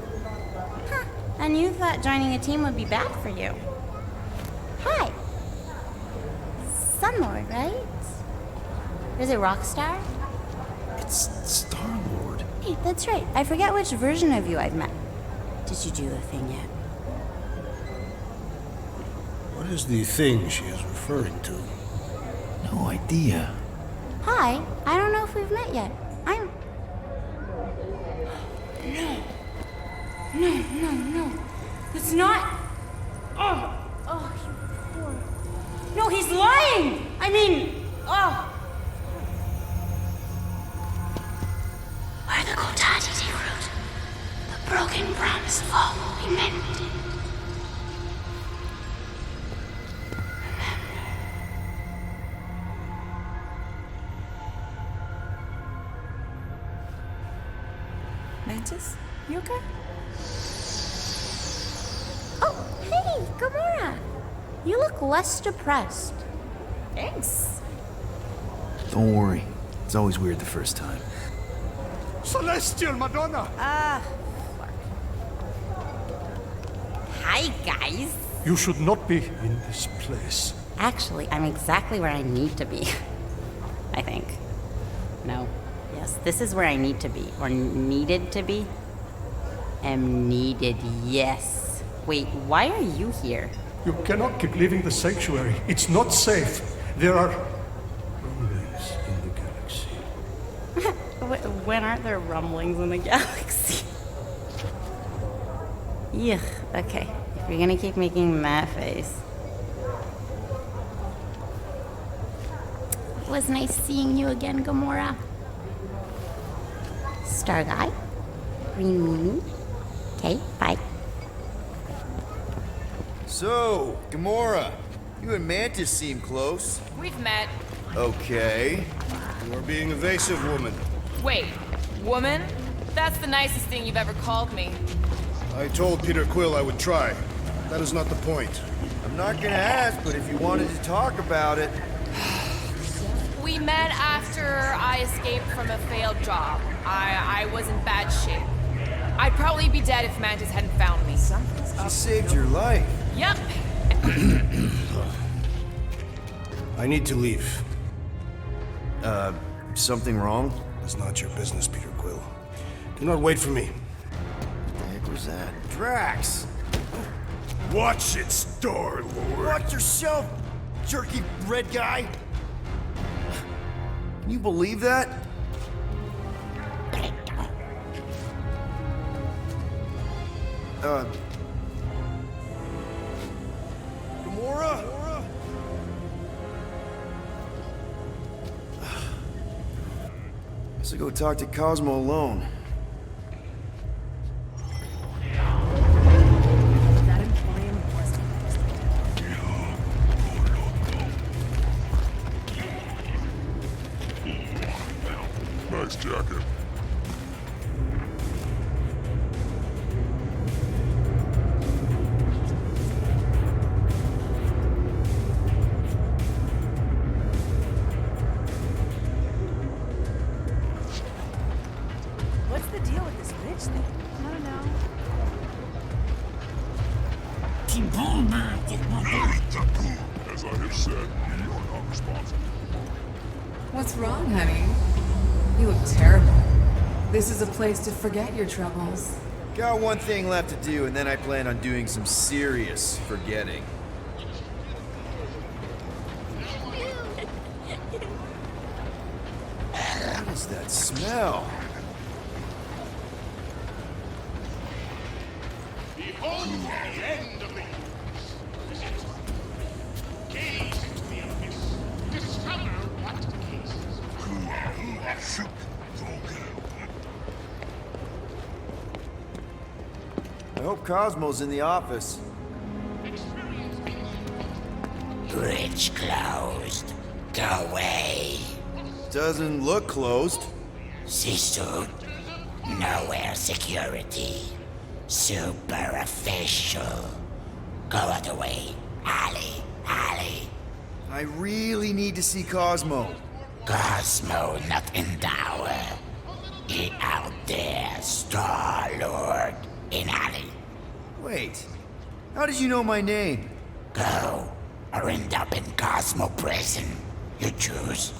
Huh. And you thought joining a team would be bad for you. Hi. Sunlord, right? Is it Rockstar? It's Star-Lord. Hey, that's right. I forget which version of you I've met. Did you do the thing yet? What is the thing she is referring to? No idea. Hi. I don't know if we've met yet. I'm... No. It's not... Oh, you poor... No, he's lying! I mean... Oh... Where the Qatati take root, the broken promise of all will be mended. Mantis, you okay? Oh, hey, Gamora! You look less depressed. Thanks. Don't worry. It's always weird the first time. Celestial Madonna! Hi, guys. You should not be in this place. Actually, I'm exactly where I need to be. I think. No. Yes, this is where I need to be. Or needed to be. Am needed, yes. Wait, why are you here? You cannot keep leaving the sanctuary. It's not safe. There are rumblings in the galaxy. When aren't there rumblings in the galaxy? Yuck, okay. If you're gonna keep making that face. It was nice seeing you again, Gamora. Star Guy. Green Meanie. Okay, bye. So, Gamora, you and Mantis seem close. We've met. Okay. You are being evasive, woman. Wait, woman? That's the nicest thing you've ever called me. I told Peter Quill I would try. That is not the point. I'm not gonna ask, but if you wanted to talk about it... We met after I escaped from a failed job. I was in bad shape. I'd probably be dead if Mantis hadn't found me. She saved your life. Yep. I need to leave. Something wrong? It's not your business, Peter Quill. Do not wait for me. What the heck was that? Drax! Watch it, Star-Lord! Watch yourself, jerky red guy! Can you believe that? Gamora? Guess I'll go talk to Cosmo alone. Nice jacket. What's the deal with this bitch thing? I don't know. As I have said, we are not responsible. What's wrong, honey? You look terrible. This is a place to forget your troubles. Got one thing left to do, and then I plan on doing some serious forgetting. What's that smell? Behold the end of the universe. Gaze into the abyss. Discover what cases. I hope Cosmo's in the office. Bridge closed. Go away. Doesn't look closed. C-suit. Nowhere security. Super official. Go other way. Alley. I really need to see Cosmo. Cosmo not in tower. He out there, Star Lord. In alley. Wait. How did you know my name? Go. Or end up in Cosmo prison. You choose.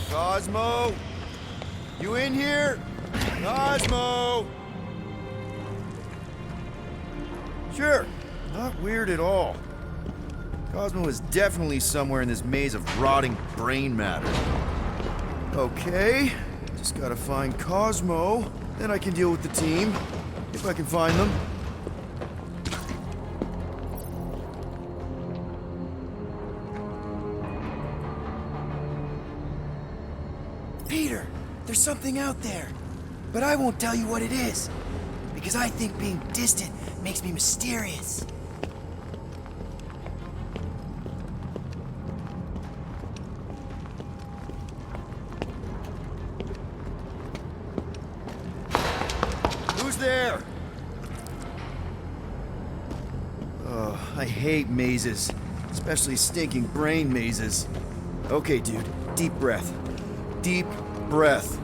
Cosmo? You in here? Cosmo? Sure, not weird at all. Cosmo is definitely somewhere in this maze of rotting brain matter. Okay, just gotta find Cosmo, then I can deal with the team, if I can find them. Peter, there's something out there. But I won't tell you what it is. Because I think being distant makes me mysterious. Who's there? Oh, I hate mazes. Especially stinking brain mazes. Okay, dude, deep breath. Deep breath.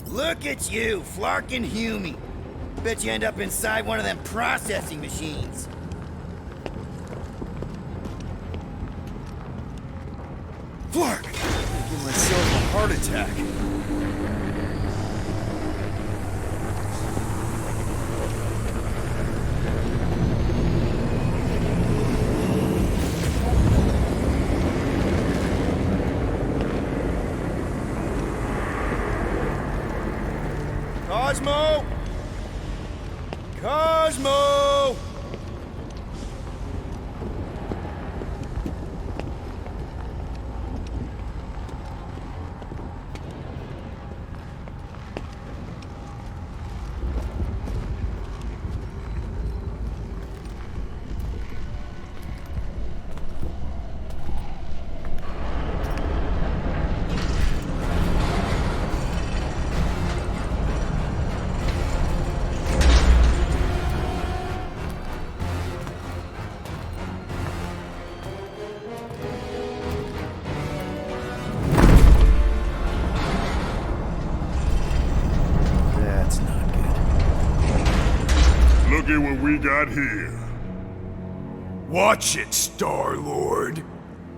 Look at you, flarkin' Humy. Bet you end up inside one of them processing machines. Flark! I give myself a heart attack. Cosmo! Cosmo! Look at what we got here. Watch it, Star Lord.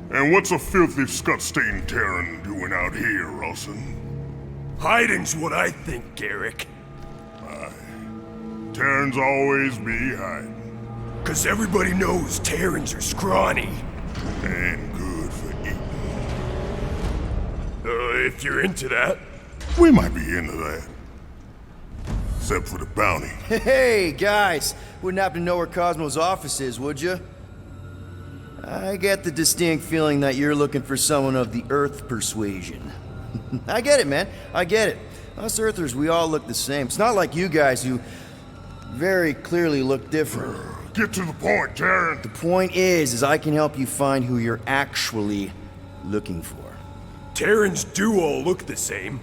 And what's a filthy scut-stained Terran doing out here, Rawson? Hiding's what I think, Garrick. Terrans always be hiding. 'Cause everybody knows Terrans are scrawny. And good for eating. If you're into that. We might be into that. Except for the bounty. Hey, guys! Wouldn't happen to know where Cosmo's office is, would you? I get the distinct feeling that you're looking for someone of the Earth persuasion. I get it, man. I get it. Us Earthers, we all look the same. It's not like you guys who very clearly look different. Get to the point, Terran. The point is I can help you find who you're actually looking for. Terrans do all look the same.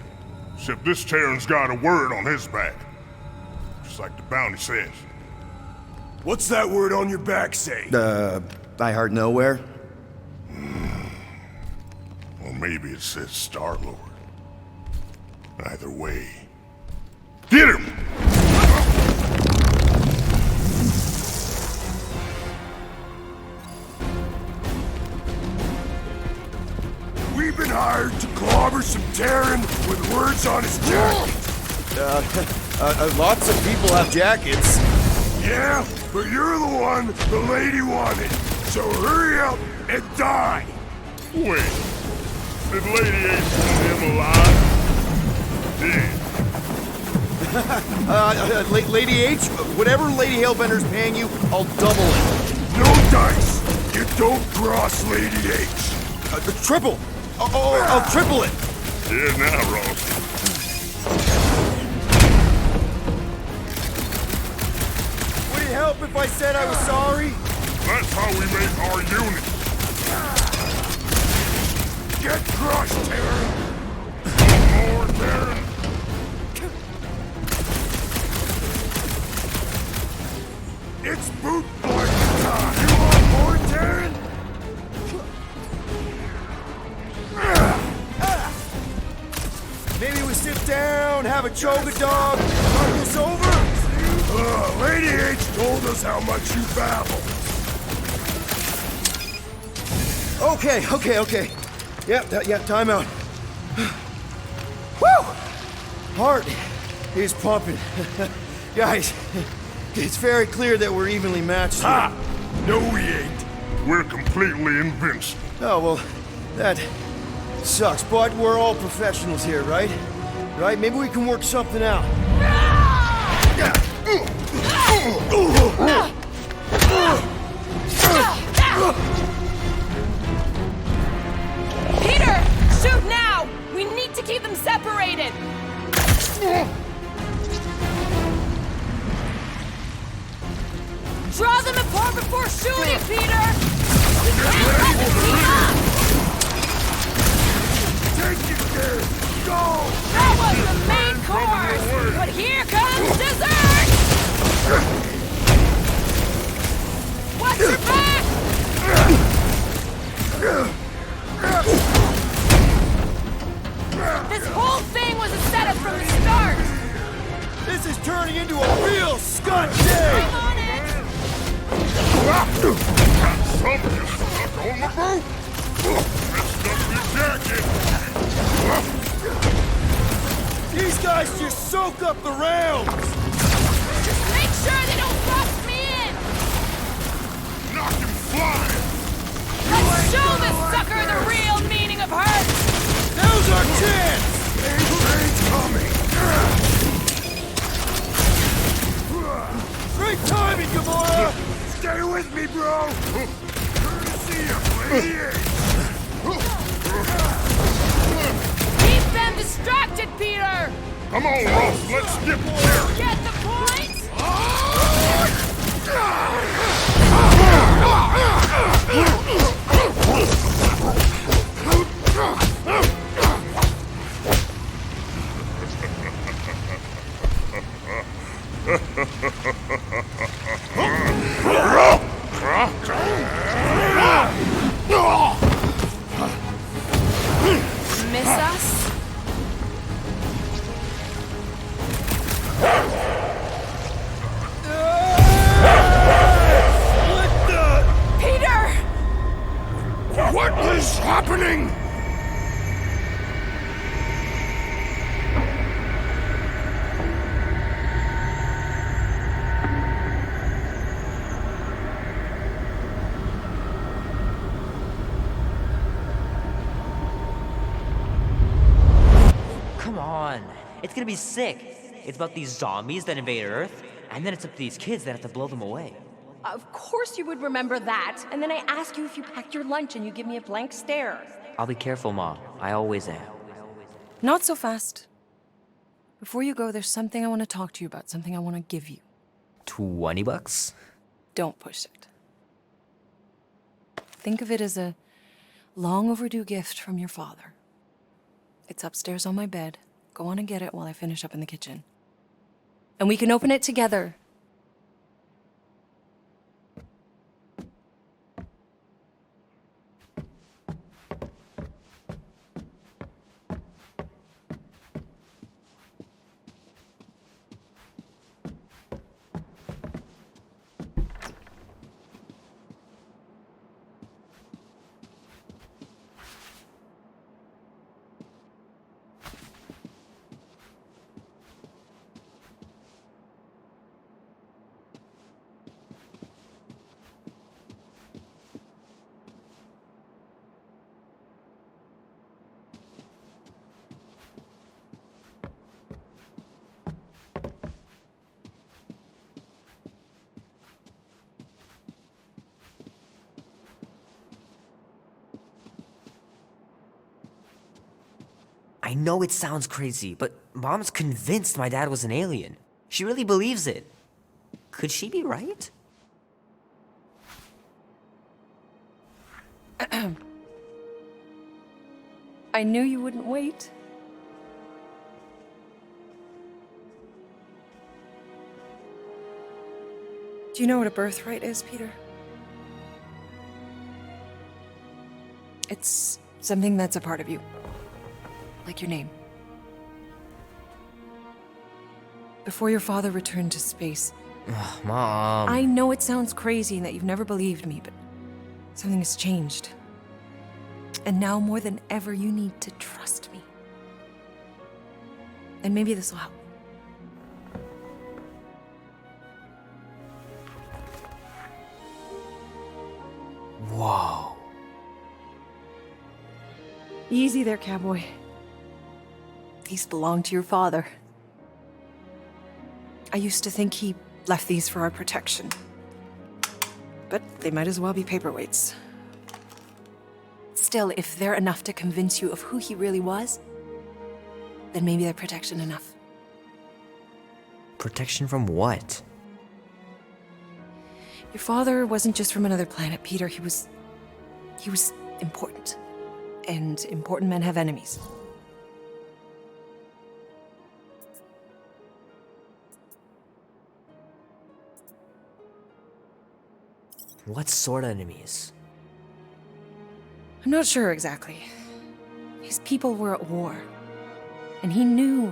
Except this Terran's got a word on his back. Just like the bounty says. What's that word on your back say? I heart nowhere? Or maybe it says Star Lord. Either way. Get him! We've been hired to clobber some Terran with words on his jacket. Lots of people have jackets. Yeah, but you're the one the lady wanted. So hurry up and die. Wait. Did Lady H want him alive? Yeah. Lady H, whatever Lady Hellbender's paying you, I'll double it. No dice! You don't cross Lady H. Triple! I'll triple it! Yeah, now, Ross. Would it help if I said I was sorry? That's how we make our unit. Get crushed, Terran! More Terran. It's boot boy time! You want more, Terran? Maybe we sit down, have a choga dog, talk this over? Lady H told us how much you babble. Okay. Yeah, time out. Woo! Heart is pumping. Guys, it's very clear that we're evenly matched here. Ha! No, we ain't. We're completely invincible. Oh, well, that sucks, but we're all professionals here, right? Right? Maybe we can work something out. Peter! Shoot now! We need to keep them separated! Draw them apart before shooting, Peter! We can't let them beat up! Take it there! Go! That was the main course! But here comes dessert! Watch your back! This whole thing was a setup from the start! This is turning into a real scut day! I'm on it! Something is stuck on the boat. Messed up your jacket. These guys just soak up the rounds! Just make sure they don't box me in! Knock him flying. Let's show this sucker the real meaning of hurt! Now's our chance! Ain't coming! Great timing, Gamora! Stay with me, bro! Courtesy of Lady H! Keep them distracted, Peter! Come on, Ross. Let's get there. Get the point? Miss us? Peter! What is happening? Come on. It's gonna be sick. It's about these zombies that invade Earth, and then it's up to these kids that have to blow them away. Of course you would remember that. And then I ask you if you packed your lunch and you give me a blank stare. I'll be careful, Ma. I always am. Not so fast. Before you go, there's something I want to talk to you about, something I want to give you. $20? Don't push it. Think of it as a long overdue gift from your father. It's upstairs on my bed. Go on and get it while I finish up in the kitchen. And we can open it together. I know it sounds crazy, but Mom's convinced my dad was an alien. She really believes it. Could she be right? I knew you wouldn't wait. Do you know what a birthright is, Peter? It's something that's a part of you. Like your name. Before your father returned to space. Ugh, Mom. I know it sounds crazy and that you've never believed me, but something has changed. And now more than ever, you need to trust me. And maybe this will help. Whoa. Easy there, cowboy. These belong to your father. I used to think he left these for our protection. But they might as well be paperweights. Still, if they're enough to convince you of who he really was, then maybe they're protection enough. Protection from what? Your father wasn't just from another planet, Peter. He was important. And important men have enemies. What sort of enemies? I'm not sure exactly. His people were at war. And he knew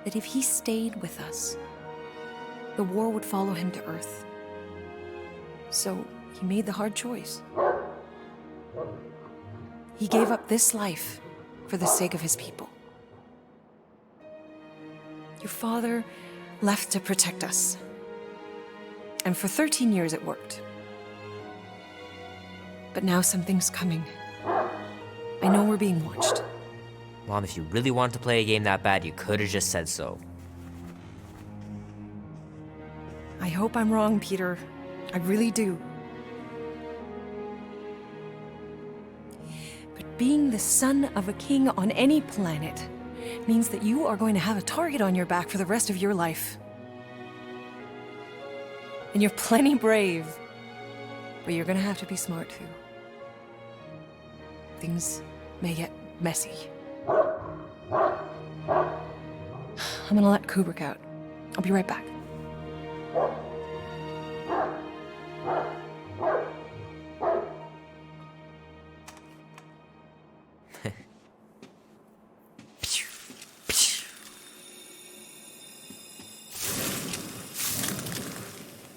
that if he stayed with us, the war would follow him to Earth. So he made the hard choice. He gave up this life for the sake of his people. Your father left to protect us. And for 13 years it worked. But now something's coming. I know we're being watched. Mom, if you really wanted to play a game that bad, you could have just said so. I hope I'm wrong, Peter. I really do. But being the son of a king on any planet means that you are going to have a target on your back for the rest of your life. And you're plenty brave, but you're gonna have to be smart too. Things may get messy. I'm gonna let Kubrick out. I'll be right back.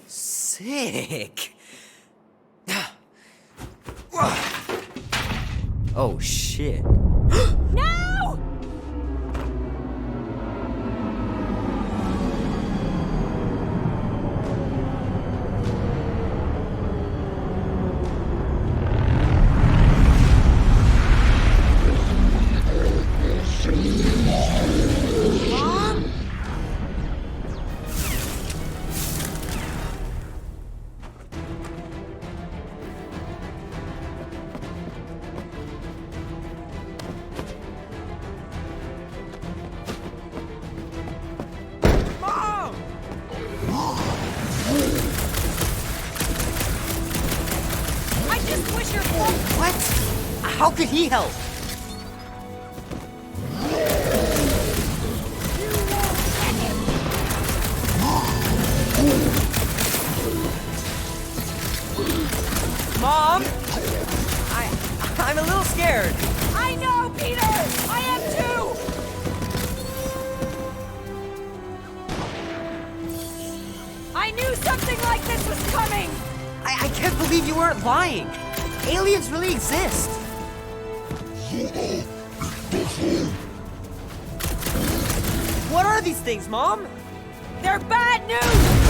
Sick. Oh shit. No! It's your fault. What? How could he help? Mom? I'm a little scared. I know, Peter! I am too! I knew something like this was coming! I can't believe you weren't lying. Aliens really exist. What are these things, Mom? They're bad news!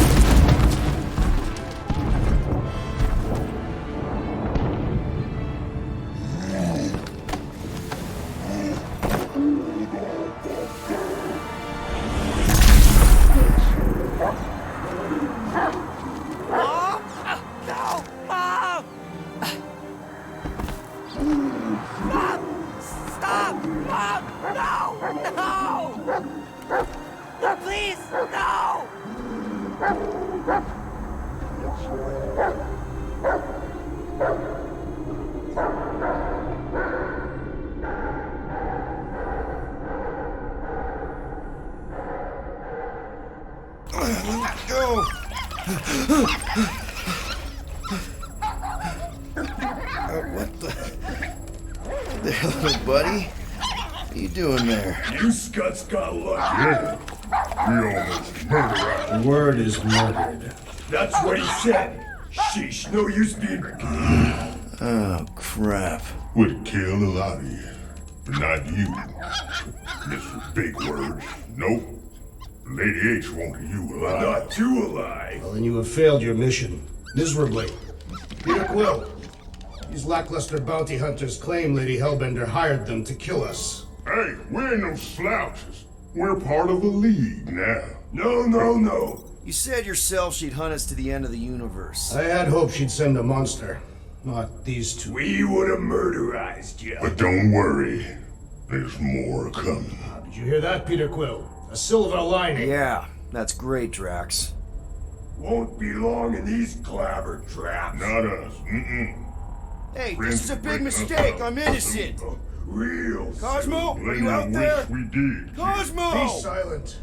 What the hell, buddy? What are you doing there? You scuts got lucky. Yeah. We almost murdered. The word is murdered. That's what he said. Sheesh, no use being... Oh, crap. Would kill a lot of you, but not you. Mr. Big Words. Nope. Lady H wanted you alive. Not too alive. Well, then you have failed your mission. Miserably. Peter Quill. These lackluster bounty hunters claim Lady Hellbender hired them to kill us. Hey, we ain't no slouches. We're part of a league now. No. You said yourself she'd hunt us to the end of the universe. I had hoped she'd send a monster, not these two. We would have murderized you. But don't worry. There's more coming. Did you hear that, Peter Quill? A silver lining. Yeah, that's great, Drax. Won't be long in these clabber traps. Not us. Mm-mm. Hey, this is a big mistake. I'm innocent. Real. Cosmo, are you Later out there? wish we did. Cosmo! Be silent.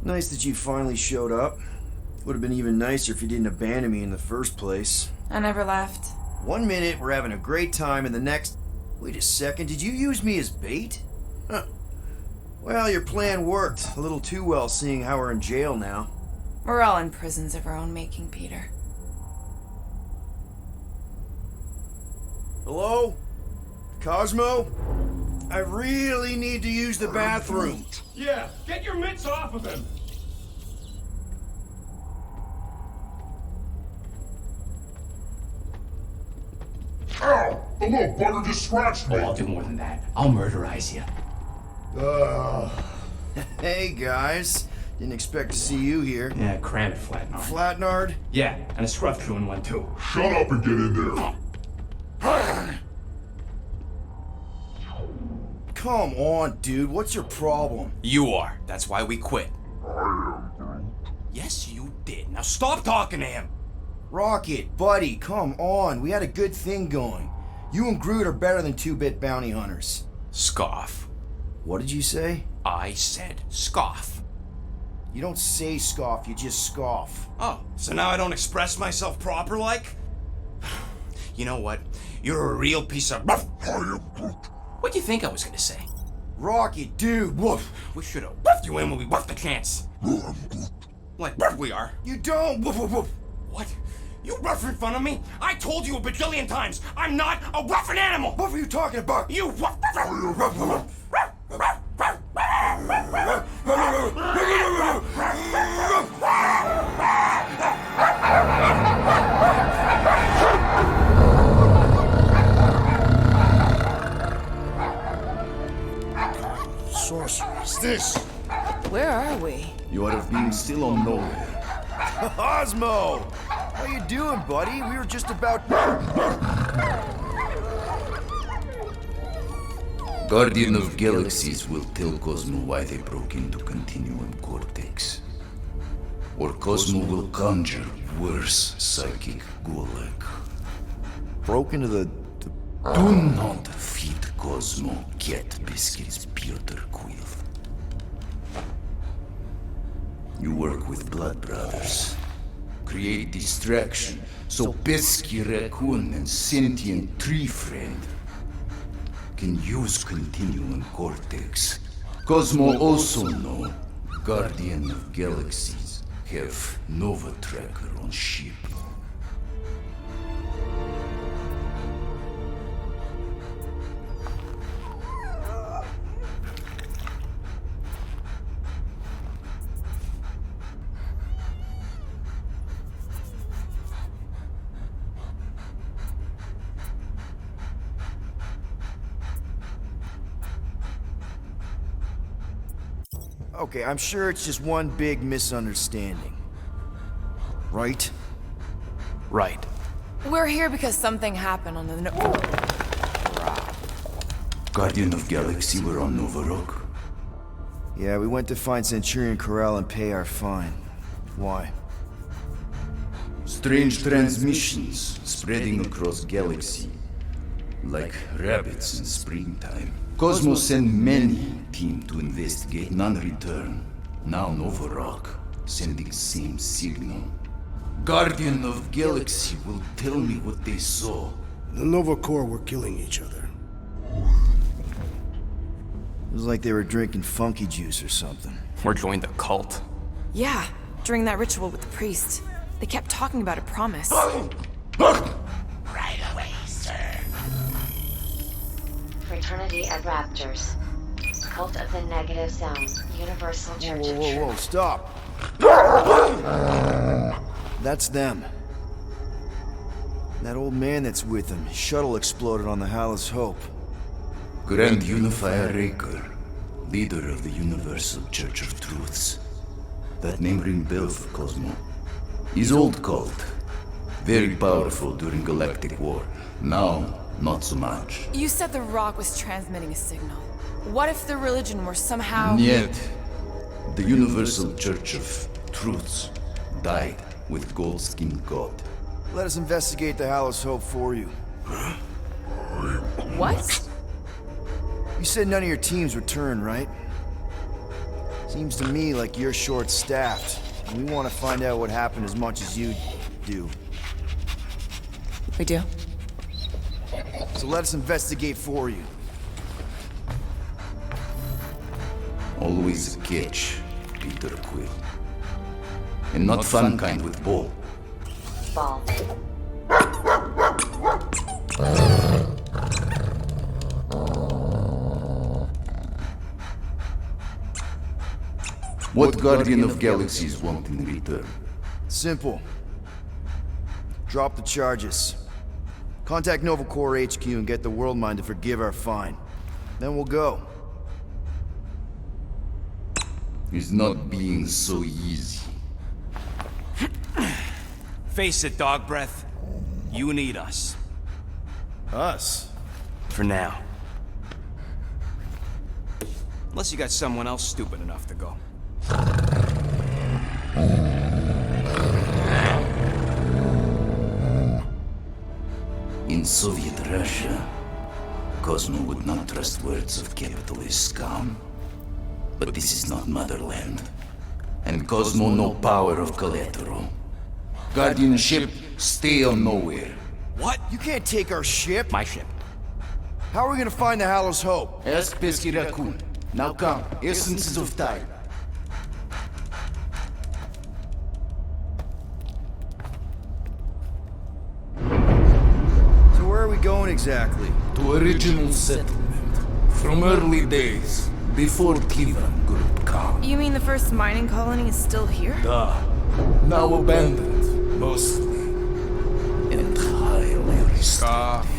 Nice that you finally showed up. Would have been even nicer if you didn't abandon me in the first place. I never left. 1 minute, we're having a great time, and the next... Wait a second, did you use me as bait? Huh. Well, your plan worked. A little too well, seeing how we're in jail now. We're all in prisons of our own making, Peter. Hello? Cosmo? I really need to use the bathroom. Yeah, get your mitts off of him! Ow! The little bugger just scratched me. Oh, I'll do more than that. I'll murderize you. Hey, guys. Didn't expect to see you here. Yeah, cram it, Flatnard. Flatnard? Yeah, and a scruff crew in one, too. Shut up and get in there. Come on, dude. What's your problem? You are. That's why we quit. Yes, you did. Now stop talking to him. Rocket, buddy, come on. We had a good thing going. You and Groot are better than 2-bit bounty hunters. Scoff. What did you say? I said scoff. You don't say scoff, you just scoff. Oh, so now I don't express myself proper like? You know what? You're a real piece of... What do you think I was gonna say? Rocket, dude, woof. We should have woofed you in when we woofed the chance. Like we are. You don't, woof, woof, woof. What? You rough in front of me? I told you a bajillion times, I'm not a roughing animal! What were you talking about? You Sorceress, this! Where are we? You ought to have been still on nowhere. Cosmo! How you doing, buddy? We were just about... Guardian of Galaxies will tell Cosmo why they broke into Continuum Cortex. Or Cosmo will conjure worse psychic gulag. Broke into the... Do not feed Cosmo cat biscuits, Piotr Quill. You work with Blood Brothers. Create distraction so Pesky Raccoon and Sentient Tree Friend can use Continuum Cortex. Cosmo also know Guardian of Galaxies have Nova Tracker on ship. Okay, I'm sure it's just one big misunderstanding. Right? Right. We're here because something happened on the Guardian of Galaxy were on Nova Rock. Yeah, we went to find Centurion Corral and pay our fine. Why? Strange transmissions spreading across galaxy, like rabbits in springtime. Cosmo sent many team to investigate, none return. Now Nova Rock, sending same signal. Guardian of Galaxy will tell me what they saw. The Nova Corps were killing each other. It was like they were drinking funky juice or something. Or joined a cult. Yeah, during that ritual with the priest. They kept talking about a promise. Right away, sir. Fraternity of Raptors. Cult of the Negative Zone. Universal Church of Truth. Whoa, stop! That's them. That old man that's with them. His shuttle exploded on the Hallis Hope. Grand Unifier Raker, leader of the Universal Church of Truths. That name ring bell for Cosmo. His old cult. Very powerful during Galactic War. Now, not so much. You said the rock was transmitting a signal. What if the religion were somehow... Yet, the Universal Church of Truths died with Gold-Skinned God. Let us investigate the Hallis Hope for you. What? You said none of your teams returned, right? Seems to me like you're short-staffed. And we want to find out what happened as much as you do. We do? So let us investigate for you. Always a catch, Peter Quill. And not fun kind with ball. Ball. What Guardian of Galaxies want in return? Simple. Drop the charges. Contact Nova Corps HQ and get the World Mind to forgive our fine. Then we'll go. It's not being so easy. Face it, dog breath. You need us. Us? For now. Unless you got someone else stupid enough to go. In Soviet Russia, Cosmo would not trust words of capitalist scum. But this is not motherland. And Cosmo no power of collateral. Guardianship, stay on nowhere. What? You can't take our ship. My ship. How are we gonna find the Hallis Hope? Ask Pesky Raccoon. Now come, essences of time. So where are we going exactly? To original settlement. From early days. Before Cleveland Group come. You mean the first mining colony is still here? Duh. Now abandoned, mostly. And highly restricted.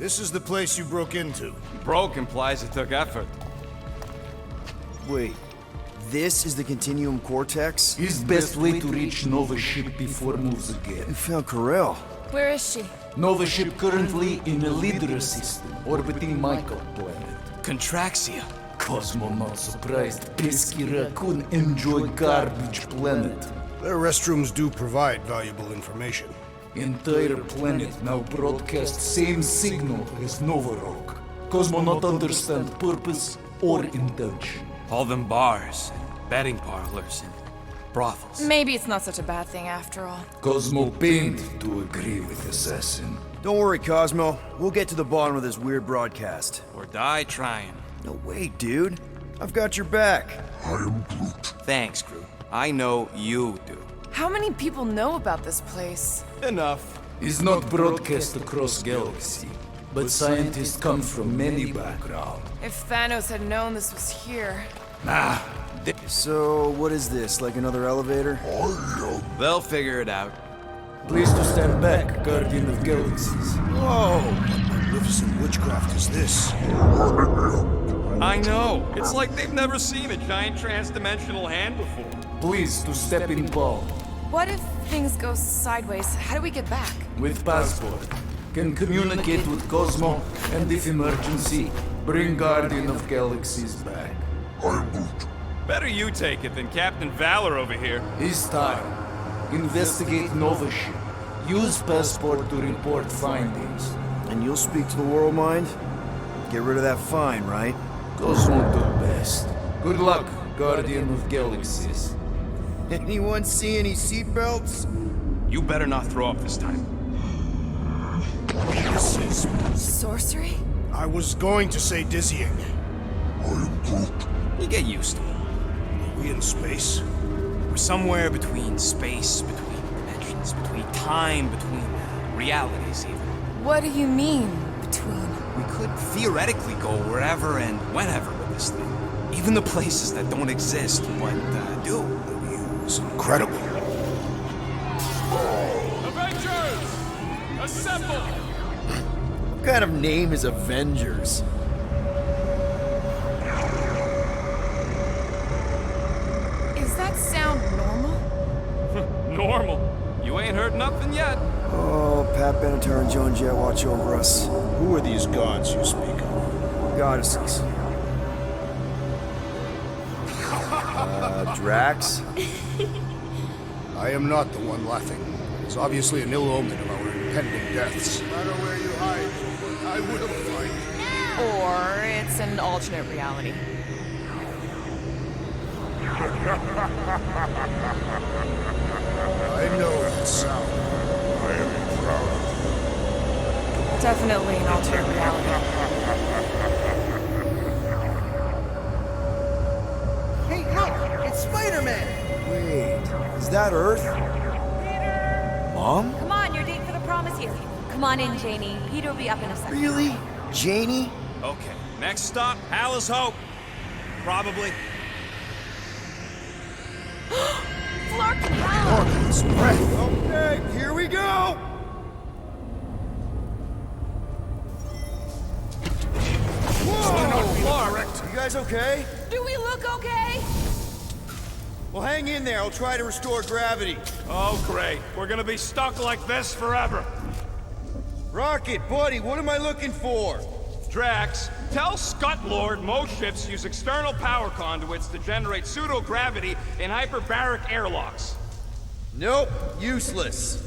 This is the place you broke into. Broke implies it took effort. Wait, this is the Continuum Cortex? Is best way to reach Nova ship before moves again. You found Corel. Where is she? Nova ship currently in a Leader system, orbiting Michael planet. Contraxia. Cosmo not surprised. Pesky raccoon enjoy garbage planet. Their restrooms do provide valuable information. Entire planet now broadcast same signal as Nova Rock. Cosmo not understand purpose or intention. All them bars, betting parlors, and brothels. Maybe it's not such a bad thing after all. Cosmo pained to agree with Assassin. Don't worry, Cosmo. We'll get to the bottom of this weird broadcast. Or die trying. No way, dude. I've got your back. I am Groot. Thanks, Groot. I know you do. How many people know about this place? Enough. Is not broadcast across galaxy, but scientists come from many backgrounds. If Thanos had known this was here. So, what is this? Like another elevator? They'll figure it out. Please to stand back, Guardian of Galaxies. Whoa! What magnificent witchcraft is this? I know. It's like they've never seen a giant trans-dimensional hand before. Please to step in palm. What if things go sideways? How do we get back? With passport. Can communicate with Cosmo, and if emergency, bring Guardian of Galaxies back. Better you take it than Captain Valor over here. His time. Investigate Nova ship. Use passport to report findings. And you'll speak to the World Mind? Get rid of that fine, right? Cosmo do best. Good luck, Guardian of Galaxies. Anyone see any seatbelts? You better not throw up this time. This is... Sorcery? I was going to say dizzying. You get used to it. Are we in space? We're somewhere between space, between dimensions, between time, between realities even. What do you mean, between? We could theoretically go wherever and whenever with this thing. Even the places that don't exist, but do. It's incredible. Avengers! Assemble! What kind of name is Avengers? Is that sound normal? Normal. You ain't heard nothing yet. Oh, Pat Benatar and Joan Jett watch over us. Who are these gods you speak of? Goddesses. Drax? I am not the one laughing. It's obviously an ill omen of our impending deaths. No matter where you hide, I will find you. Or it's an alternate reality. I know that sound. I am proud. Definitely an alternate reality. Hey, look! It's Spider-Man! Wait, is that Earth? Mom? Come on, your date for the prom is here. Come on in, Janie. Peter will be up in a second. Really? Janie? Okay, next stop, Palace Hope. Probably. Flark and Hal! Organs, breath. Okay, here we go! Whoa! Correct. You guys okay? Do we look okay? Well, hang in there. I'll try to restore gravity. Oh, great. We're gonna be stuck like this forever. Rocket, buddy, what am I looking for? Drax, tell Lord most ships use external power conduits to generate pseudo-gravity in hyperbaric airlocks. Nope, useless.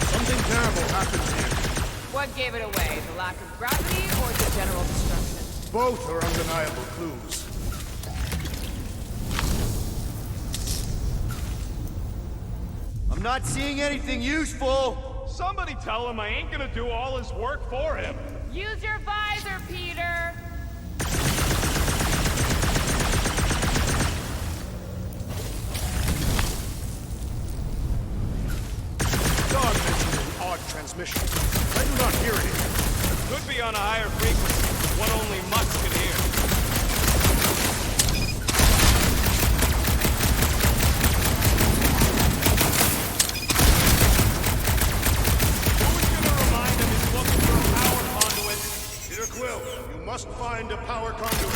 Something terrible happened here. What gave it away? The lack of gravity or the general destruction? Both are undeniable clues. I'm not seeing anything useful. Somebody tell him I ain't gonna do all his work for him. Use your visor, Peter! Dog mentioned an odd transmission. I do not hear anything. Could be on a higher frequency, one only Musk can hear. Must find a power conduit.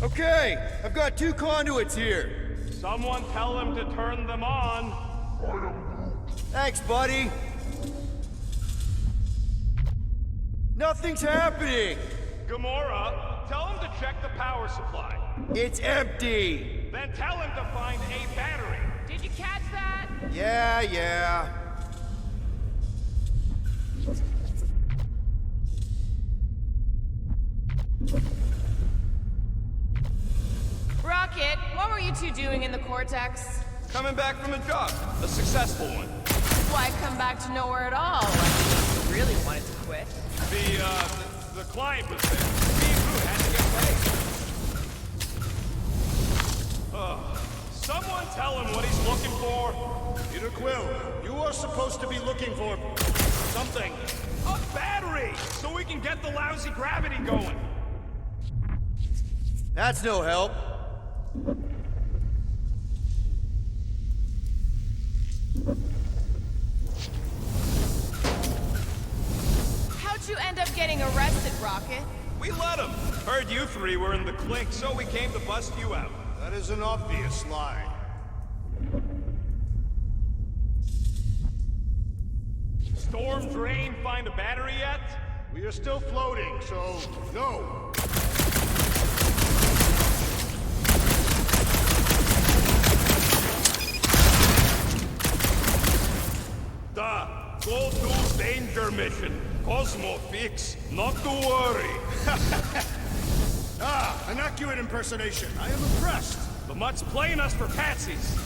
Okay, I've got 2 conduits here. Someone tell him to turn them on. Thanks, buddy. Nothing's happening. Gamora, tell him to check the power supply. It's empty. Then tell him to find a battery. Did you catch that? Yeah. Rocket, what were you two doing in the Cortex? Coming back from a job. A successful one. Why come back to nowhere at all? Like, you really wanted to quit. The client was there. Me and Groot had to get paid. Someone tell him what he's looking for. Peter Quill, you are supposed to be looking for something. A battery! So we can get the lousy gravity going. That's no help. How'd you end up getting arrested, Rocket? We let him. Heard you 3 were in the clink, so we came to bust you out. That is an obvious lie. Storm drain find a battery yet? We are still floating, so no. Go to danger mission. Cosmo fix, not to worry. An accurate impersonation. I am impressed. The Mutt's playing us for patsies.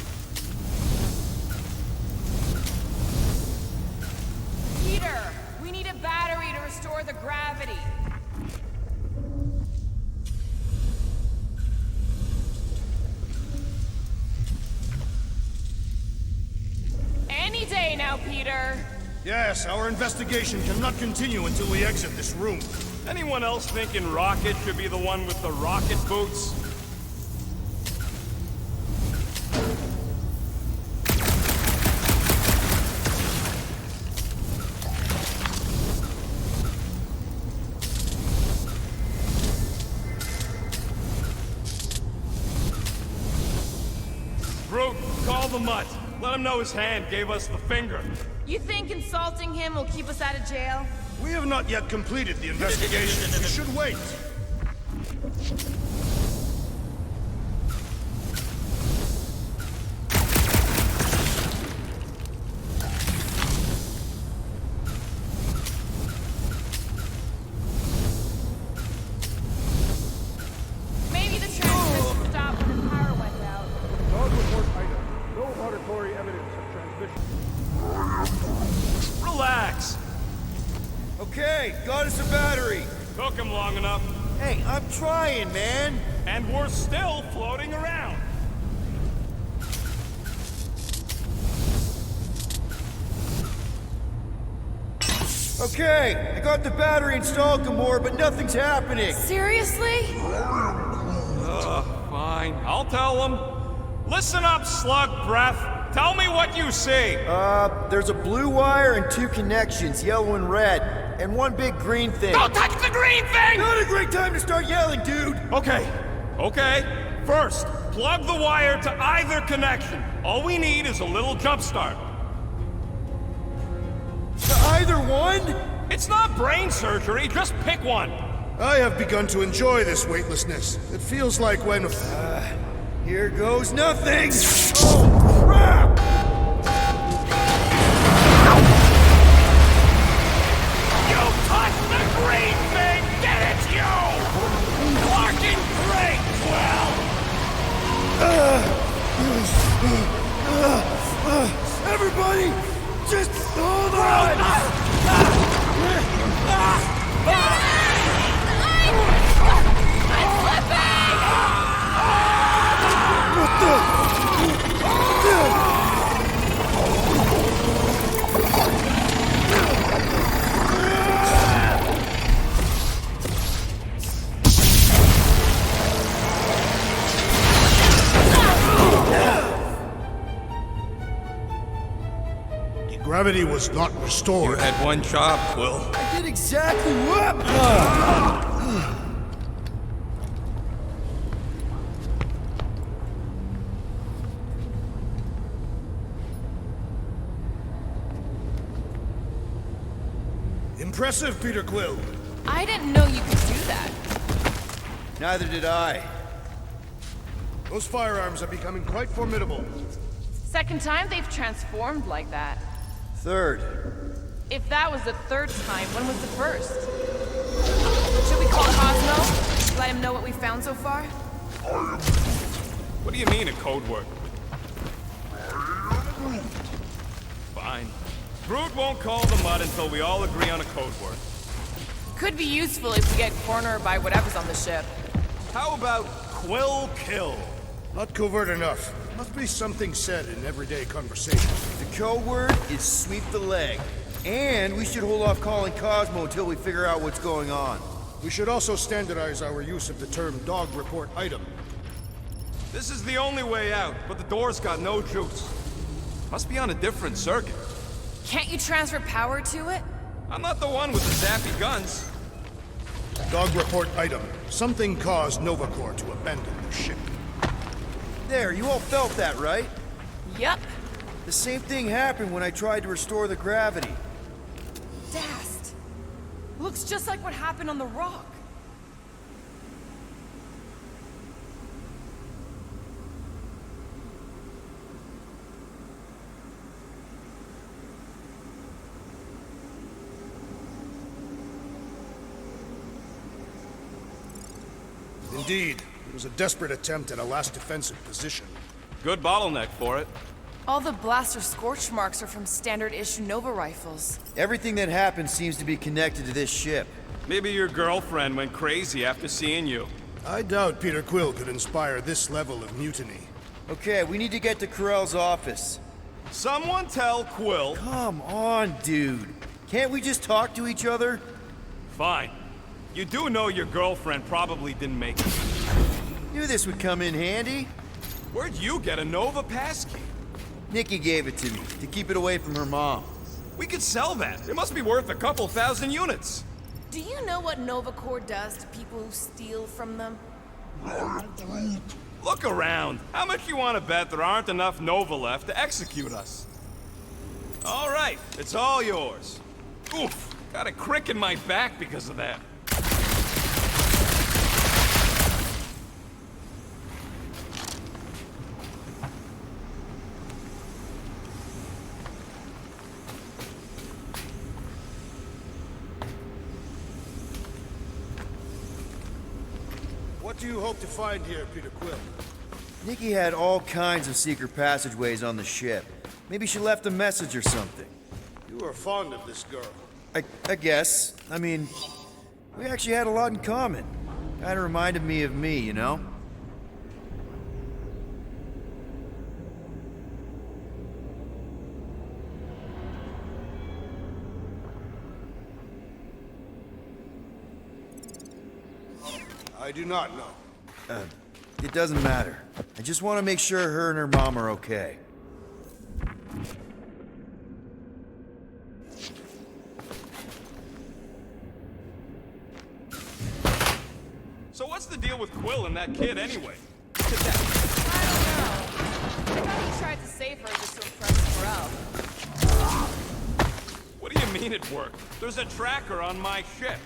Peter, we need a battery to restore the gravity. Any day now, Peter. Yes, our investigation cannot continue until we exit this room. Anyone else thinking Rocket should be the one with the rocket boots? Groot, call the Mutt. Let him know his hand gave us the finger. You think insulting him will keep us out of jail? We have not yet completed the investigation. We should wait. Maybe the transmission stopped when the power went out. Log report item. No auditory evidence of transmission. Relax. Okay, got us a battery. Took him long enough. Hey, I'm trying, man. And we're still floating around. Okay, I got the battery installed, Gamora, but nothing's happening. Seriously? Fine. I'll tell him. Listen up, slug breath. Tell me what you see. There's a blue wire and 2 connections, yellow and red, and 1 big green thing. Don't touch the green thing! Not a great time to start yelling, dude! Okay. First, plug the wire to either connection. All we need is a little jump start. To either one? It's not brain surgery, just pick one. I have begun to enjoy this weightlessness. It feels like when... Here goes nothing! Oh, crap! You touched the green thing! Get it, you! Fucking great, Everybody, just hold on! I'm slipping! What the? Gravity was not restored. You had one job, Quill. I did exactly what? Impressive, Peter Quill. I didn't know you could do that. Neither did I. Those firearms are becoming quite formidable. Second time they've transformed like that. Third. If that was the third time, when was the first? Should we call Cosmo? Let him know what we found so far? What do you mean, a code word? Fine. Groot won't call the mud until we all agree on a code word. Could be useful if we get cornered by whatever's on the ship. How about Quill Kill? Not covert enough. Must be something said in everyday conversation. The code word is sweep the leg. And we should hold off calling Cosmo until we figure out what's going on. We should also standardize our use of the term dog report item. This is the only way out, but the door's got no juice. Must be on a different circuit. Can't you transfer power to it? I'm not the one with the zappy guns. Dog report item. Something caused Nova Corps to abandon their ship. There, you all felt that, right? Yup. The same thing happened when I tried to restore the gravity. Dast. Looks just like what happened on the rock. Indeed. It was a desperate attempt at a last defensive position. Good bottleneck for it. All the blaster scorch marks are from standard-issue Nova rifles. Everything that happened seems to be connected to this ship. Maybe your girlfriend went crazy after seeing you. I doubt Peter Quill could inspire this level of mutiny. Okay, we need to get to Corell's office. Someone tell Quill... Come on, dude. Can't we just talk to each other? Fine. You do know your girlfriend probably didn't make it. Knew this would come in handy. Where'd you get a Nova passkey? Nikki gave it to me, to keep it away from her mom. We could sell that. It must be worth a couple thousand units. Do you know what Nova Corps does to people who steal from them? Look around. How much you want to bet there aren't enough Nova left to execute us? All right, it's all yours. Oof, got a crick in my back because of that. What do you hope to find here, Peter Quill? Nikki had all kinds of secret passageways on the ship. Maybe she left a message or something. You are fond of this girl. I guess. I mean, we actually had a lot in common. Kinda reminded me of me, you know? I do not know. It doesn't matter. I just want to make sure her and her mom are okay. So what's the deal with Quill and that kid anyway? I don't know. I thought he tried to save her just to impress Corell. What do you mean it worked? There's a tracker on my ship.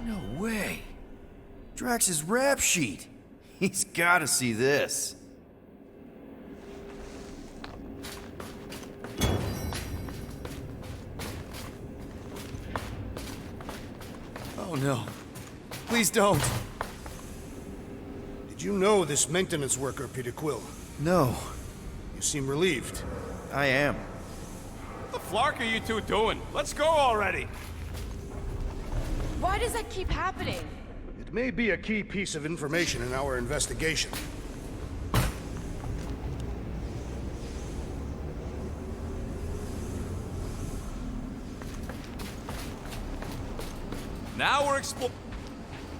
No way. Drax's rap sheet. He's gotta see this. Oh no. Please don't. Did you know this maintenance worker, Peter Quill? No. You seem relieved. I am. What the flark are you two doing? Let's go already. Why does that keep happening? It may be a key piece of information in our investigation. Now we're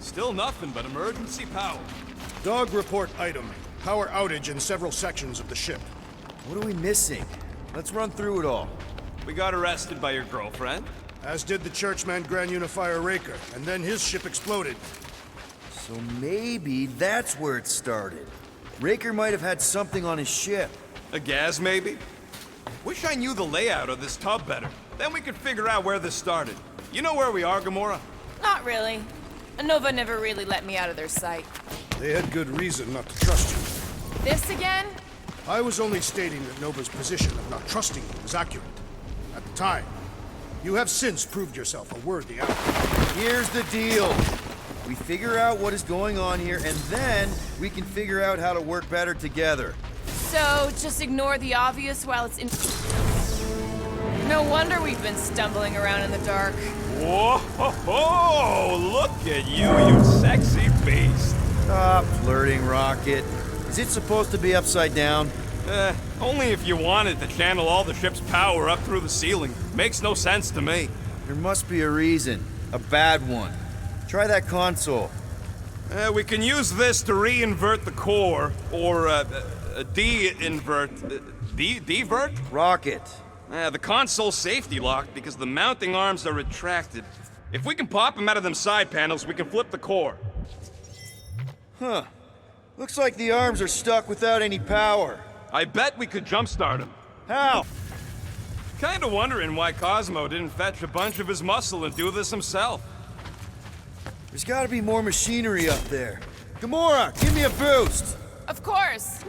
Still nothing but emergency power. Dog report item. Power outage in several sections of the ship. What are we missing? Let's run through it all. We got arrested by your girlfriend. As did the churchman Grand Unifier Raker, and then his ship exploded. So maybe that's where it started. Raker might have had something on his ship. A gas, maybe? Wish I knew the layout of this tub better. Then we could figure out where this started. You know where we are, Gamora? Not really. Nova never really let me out of their sight. They had good reason not to trust you. This again? I was only stating that Nova's position of not trusting you was accurate. At the time. You have since proved yourself a worthy ally. Here's the deal. We figure out what is going on here, and then we can figure out how to work better together. So, just ignore the obvious while it's in... No wonder we've been stumbling around in the dark. Whoa, ho, ho, look at you sexy beast. Stop flirting, Rocket. Is it supposed to be upside down? Only if you wanted to channel all the ship's power up through the ceiling. Makes no sense to me. There must be a reason. A bad one. Try that console. We can use this to re-invert the core, or de-invert... Devert? Rocket. The console's safety locked because the mounting arms are retracted. If we can pop them out of them side panels, we can flip the core. Huh. Looks like the arms are stuck without any power. I bet we could jumpstart them. How? Kinda wondering why Cosmo didn't fetch a bunch of his muscle and do this himself. There's gotta be more machinery up there. Gamora, give me a boost! Of course!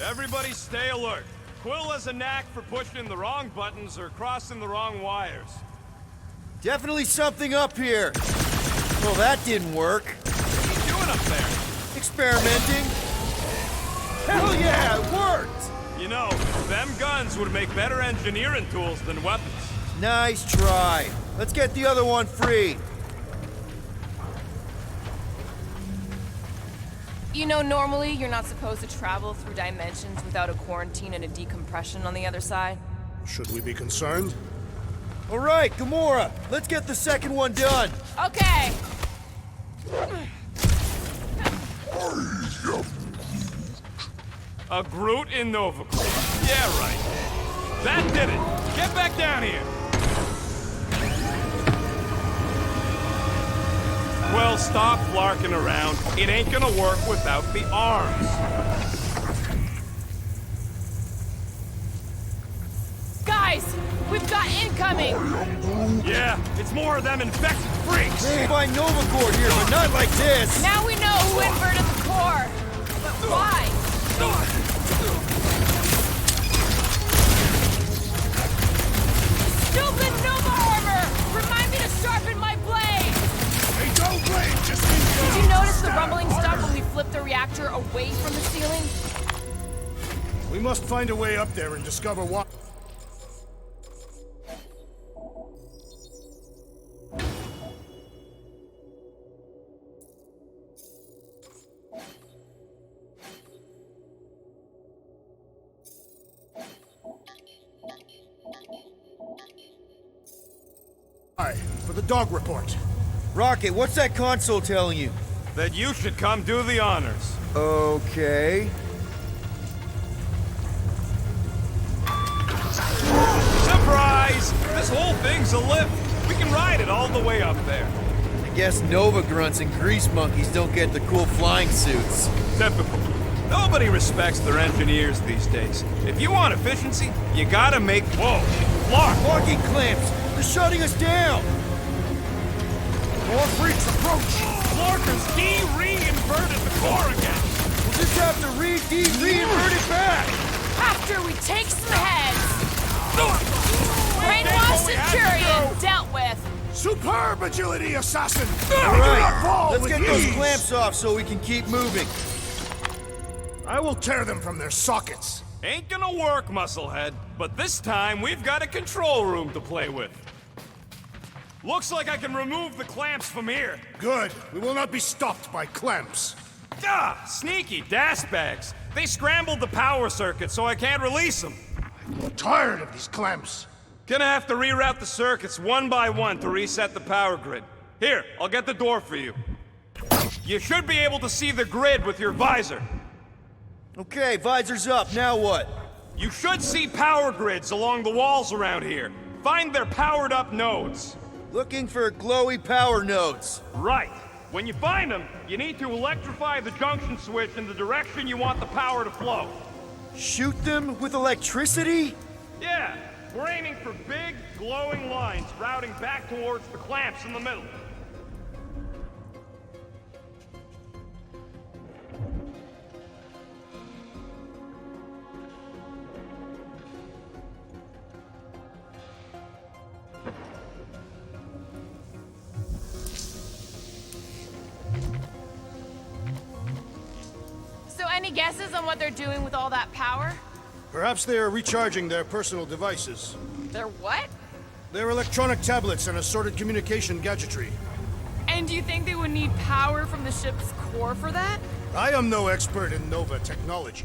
Everybody stay alert. Quill has a knack for pushing the wrong buttons or crossing the wrong wires. Definitely something up here. Well, that didn't work. What are you doing up there? Experimenting. Hell yeah, it worked! You know, them guns would make better engineering tools than weapons. Nice try. Let's get the other one free. You know, normally you're not supposed to travel through dimensions without a quarantine and a decompression on the other side. Should we be concerned? All right, Gamora, let's get the second one done. Okay. A Groot in Nova Corps. Yeah, right. That did it. Get back down here. Well, stop flarking around. It ain't gonna work without the arms. Guys, we've got incoming! Yeah, it's more of them infected freaks! Hey, find Nova Corps here, but not like this! Now we know who inverted the core! But why? Stupid Nova armor! Remind me to sharpen my blade! Hey, don't blade, just Did you notice the rumbling stopped when we flipped the reactor away from the ceiling? We must find a way up there and discover what... For the dog report. Rocket, what's that console telling you? That you should come do the honors. Okay. Surprise! This whole thing's a lift. We can ride it all the way up there. I guess Nova grunts and grease monkeys don't get the cool flying suits. Typical. Nobody respects their engineers these days. If you want efficiency, you gotta make... Whoa! Lock! Locking clamps! They're shutting us down! More freaks approach! Lorca's de-re-inverted the core again! We'll just have to re-invert it back! After we take some heads! Brainwashed Centurion dealt with! Superb agility, assassin! All right, let's get those clamps off so we can keep moving. I will tear them from their sockets. Ain't gonna work, Musclehead. But this time, we've got a control room to play with. Looks like I can remove the clamps from here. Good. We will not be stopped by clamps. Ah, sneaky dashbags. They scrambled the power circuit so I can't release them. I'm tired of these clamps. Gonna have to reroute the circuits one by one to reset the power grid. Here, I'll get the door for you. You should be able to see the grid with your visor. Okay, visor's up, now what? You should see power grids along the walls around here. Find their powered up nodes. Looking for glowy power nodes. Right. When you find them, you need to electrify the junction switch in the direction you want the power to flow. Shoot them with electricity? Yeah, we're aiming for big, glowing lines routing back towards the clamps in the middle. Any guesses on what they're doing with all that power? Perhaps they are recharging their personal devices. Their what? Their electronic tablets and assorted communication gadgetry. And do you think they would need power from the ship's core for that? I am no expert in Nova technology.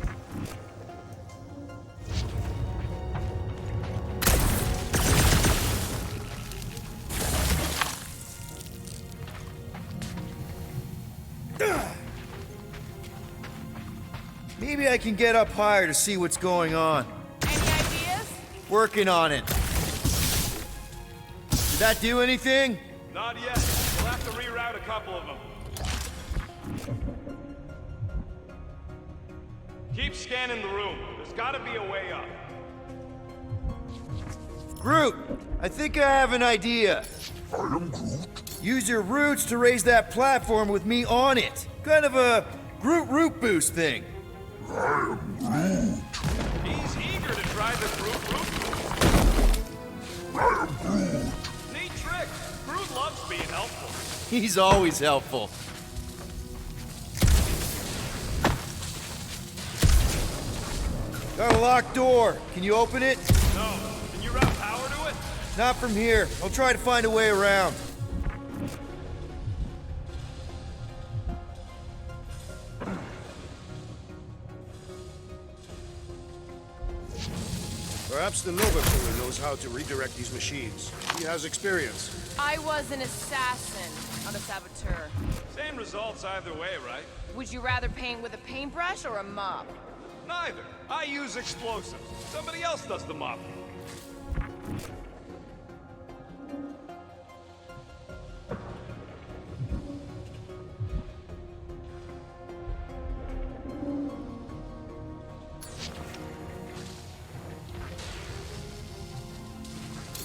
Maybe I can get up higher to see what's going on. Any ideas? Working on it. Did that do anything? Not yet. We'll have to reroute a couple of them. Keep scanning the room. There's gotta be a way up. Groot, I think I have an idea. I am Groot. Use your roots to raise that platform with me on it. Kind of a Groot root boost thing. I am Groot. He's eager to try the Groot root boost. I am Groot. Neat trick. Groot loves being helpful. He's always helpful. Got a locked door. Can you open it? No. Can you route power to it? Not from here. I'll try to find a way around. Perhaps the Nova Killer knows how to redirect these machines. He has experience. I was an assassin, not a saboteur. Same results either way, right? Would you rather paint with a paintbrush or a mop? Neither. I use explosives. Somebody else does the mopping.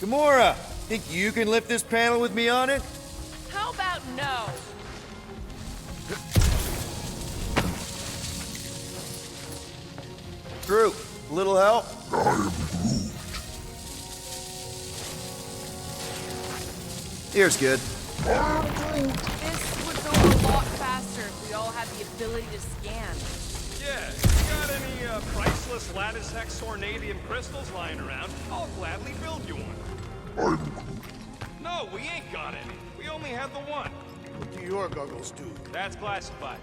Gamora, think you can lift this panel with me on it? How about no? Groot, a little help? I am Groot. Here's good. This would go a lot faster if we all had the ability to scan. Yeah, you got any priceless lattice hex ornadium crystals lying around, I'll gladly build you one. I'm Groot. No, we ain't got any. We only have the one. What do your goggles do? That's classified.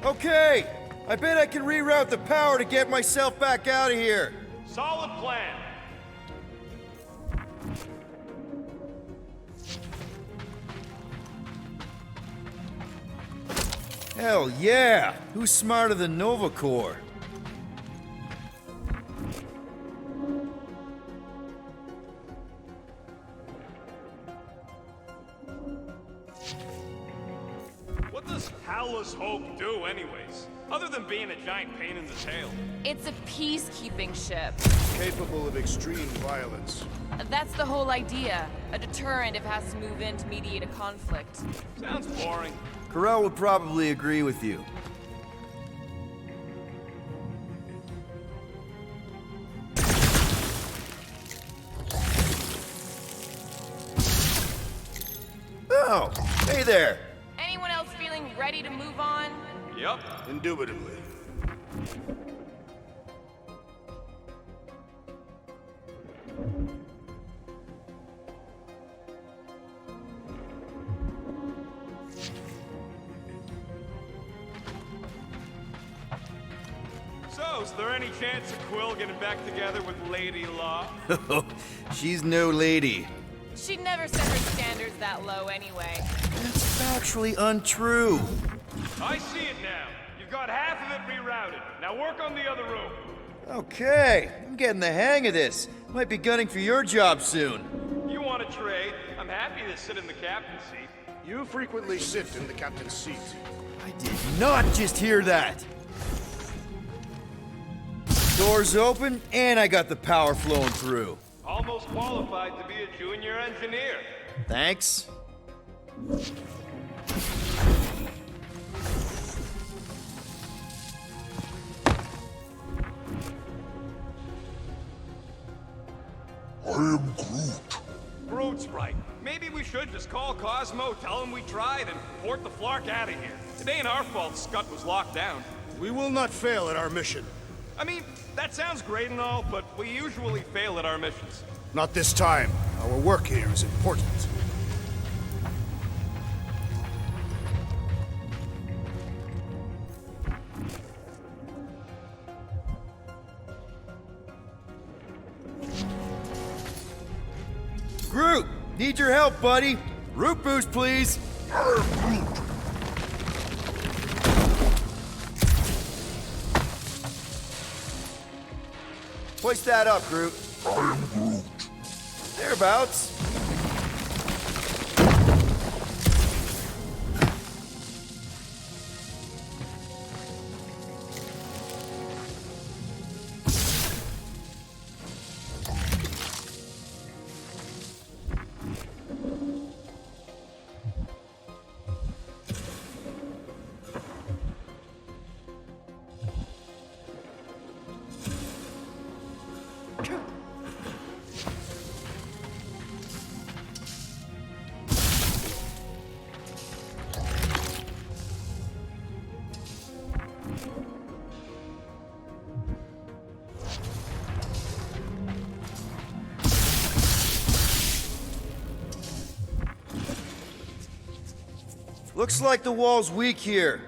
Okay, I bet I can reroute the power to get myself back out of here. Solid plan. Hell yeah! Who's smarter than Nova Corps? What does Howless Hope do anyways? Other than being a giant pain in the tail. It's a peacekeeping ship. Capable of extreme violence. That's the whole idea. A deterrent if it has to move in to mediate a conflict. Sounds boring. Carell would probably agree with you. Oh, hey there. Anyone else feeling ready to move on? Yep. Indubitably. So, is there any chance of Quill getting back together with Lady Law? She's no lady. She never set her standards that low anyway. That's factually untrue. I see it now. You've got half of it rerouted. Now work on the other room. Okay, I'm getting the hang of this. Might be gunning for your job soon. You want to trade? I'm happy to sit in the captain's seat. You frequently sit in the captain's seat. I did not just hear that. Doors open, and I got the power flowing through. Almost qualified to be a junior engineer. Thanks. I am Groot. Groot's right. Maybe we should just call Cosmo, tell him we tried, and port the Flark out of here. It ain't our fault Scott was locked down. We will not fail at our mission. I mean, that sounds great and all, but we usually fail at our missions. Not this time. Our work here is important. Groot, need your help, buddy. Root boost, please. Hoist that up, Groot. I am Groot. Thereabouts. Looks like the wall's weak here.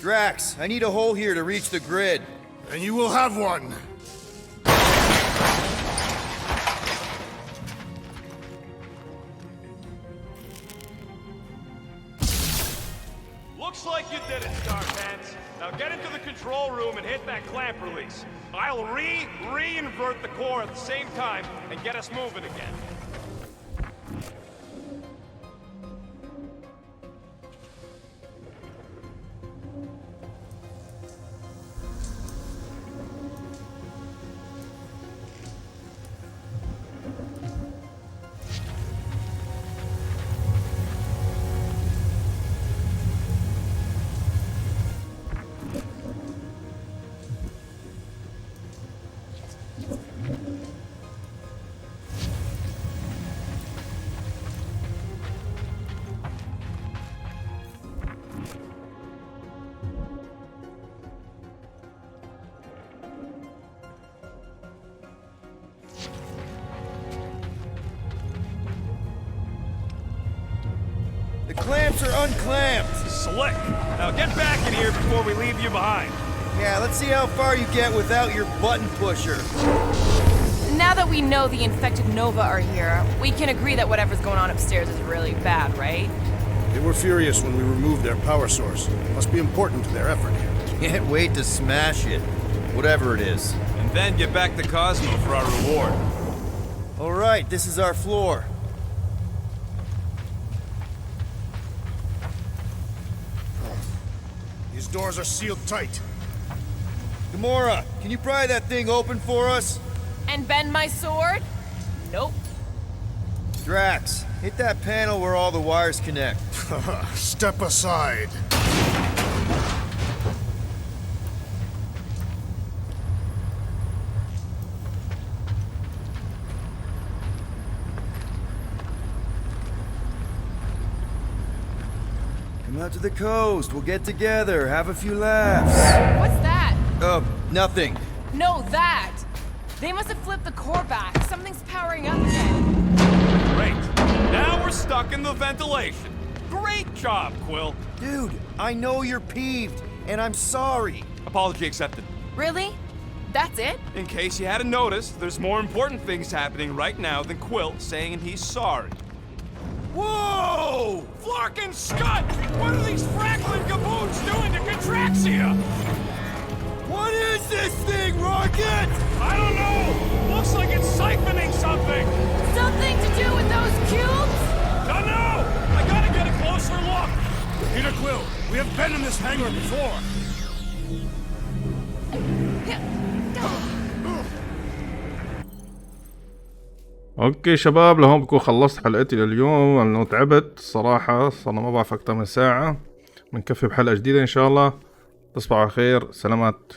Drax, I need a hole here to reach the grid. And you will have one. Looks like you did it, Star Pants. Now get into the control room and hit that clamp release. I'll re-invert the core at the same time and get us moving again. Clamps are unclamped. Slick. Now get back in here before we leave you behind. Yeah, let's see how far you get without your button pusher. Now that we know the infected Nova are here, we can agree that whatever's going on upstairs is really bad, right? They were furious when we removed their power source. Must be important to their effort here. Can't wait to smash it. Whatever it is. And then get back to Cosmo for our reward. All right, this is our floor. These doors are sealed tight. Gamora, can you pry that thing open for us? And bend my sword? Nope. Drax, hit that panel where all the wires connect. Step aside. Come out to the coast. We'll get together, have a few laughs. What's that? Nothing. No, that! They must have flipped the core back. Something's powering up again. Great. Now we're stuck in the ventilation. Great job, Quill. Dude, I know you're peeved, and I'm sorry. Apology accepted. Really? That's it? In case you hadn't noticed, there's more important things happening right now than Quill saying he's sorry. Whoa! Flark and Scud! What are these Franklin gaboons doing to Contraxia? What is this thing, Rocket? I don't know! Looks like it's siphoning something! Something to do with those cubes? Don't know! I gotta get a closer look! Peter Quill, we have been in this hangar before. اوكي شباب، لهون بكون خلصت حلقتي لليوم لانه تعبت الصراحة. صرنا ما بعرف اكتر من ساعة. بنكفي بحلقة جديدة ان شاء الله. تصبحوا على خير. سلامات.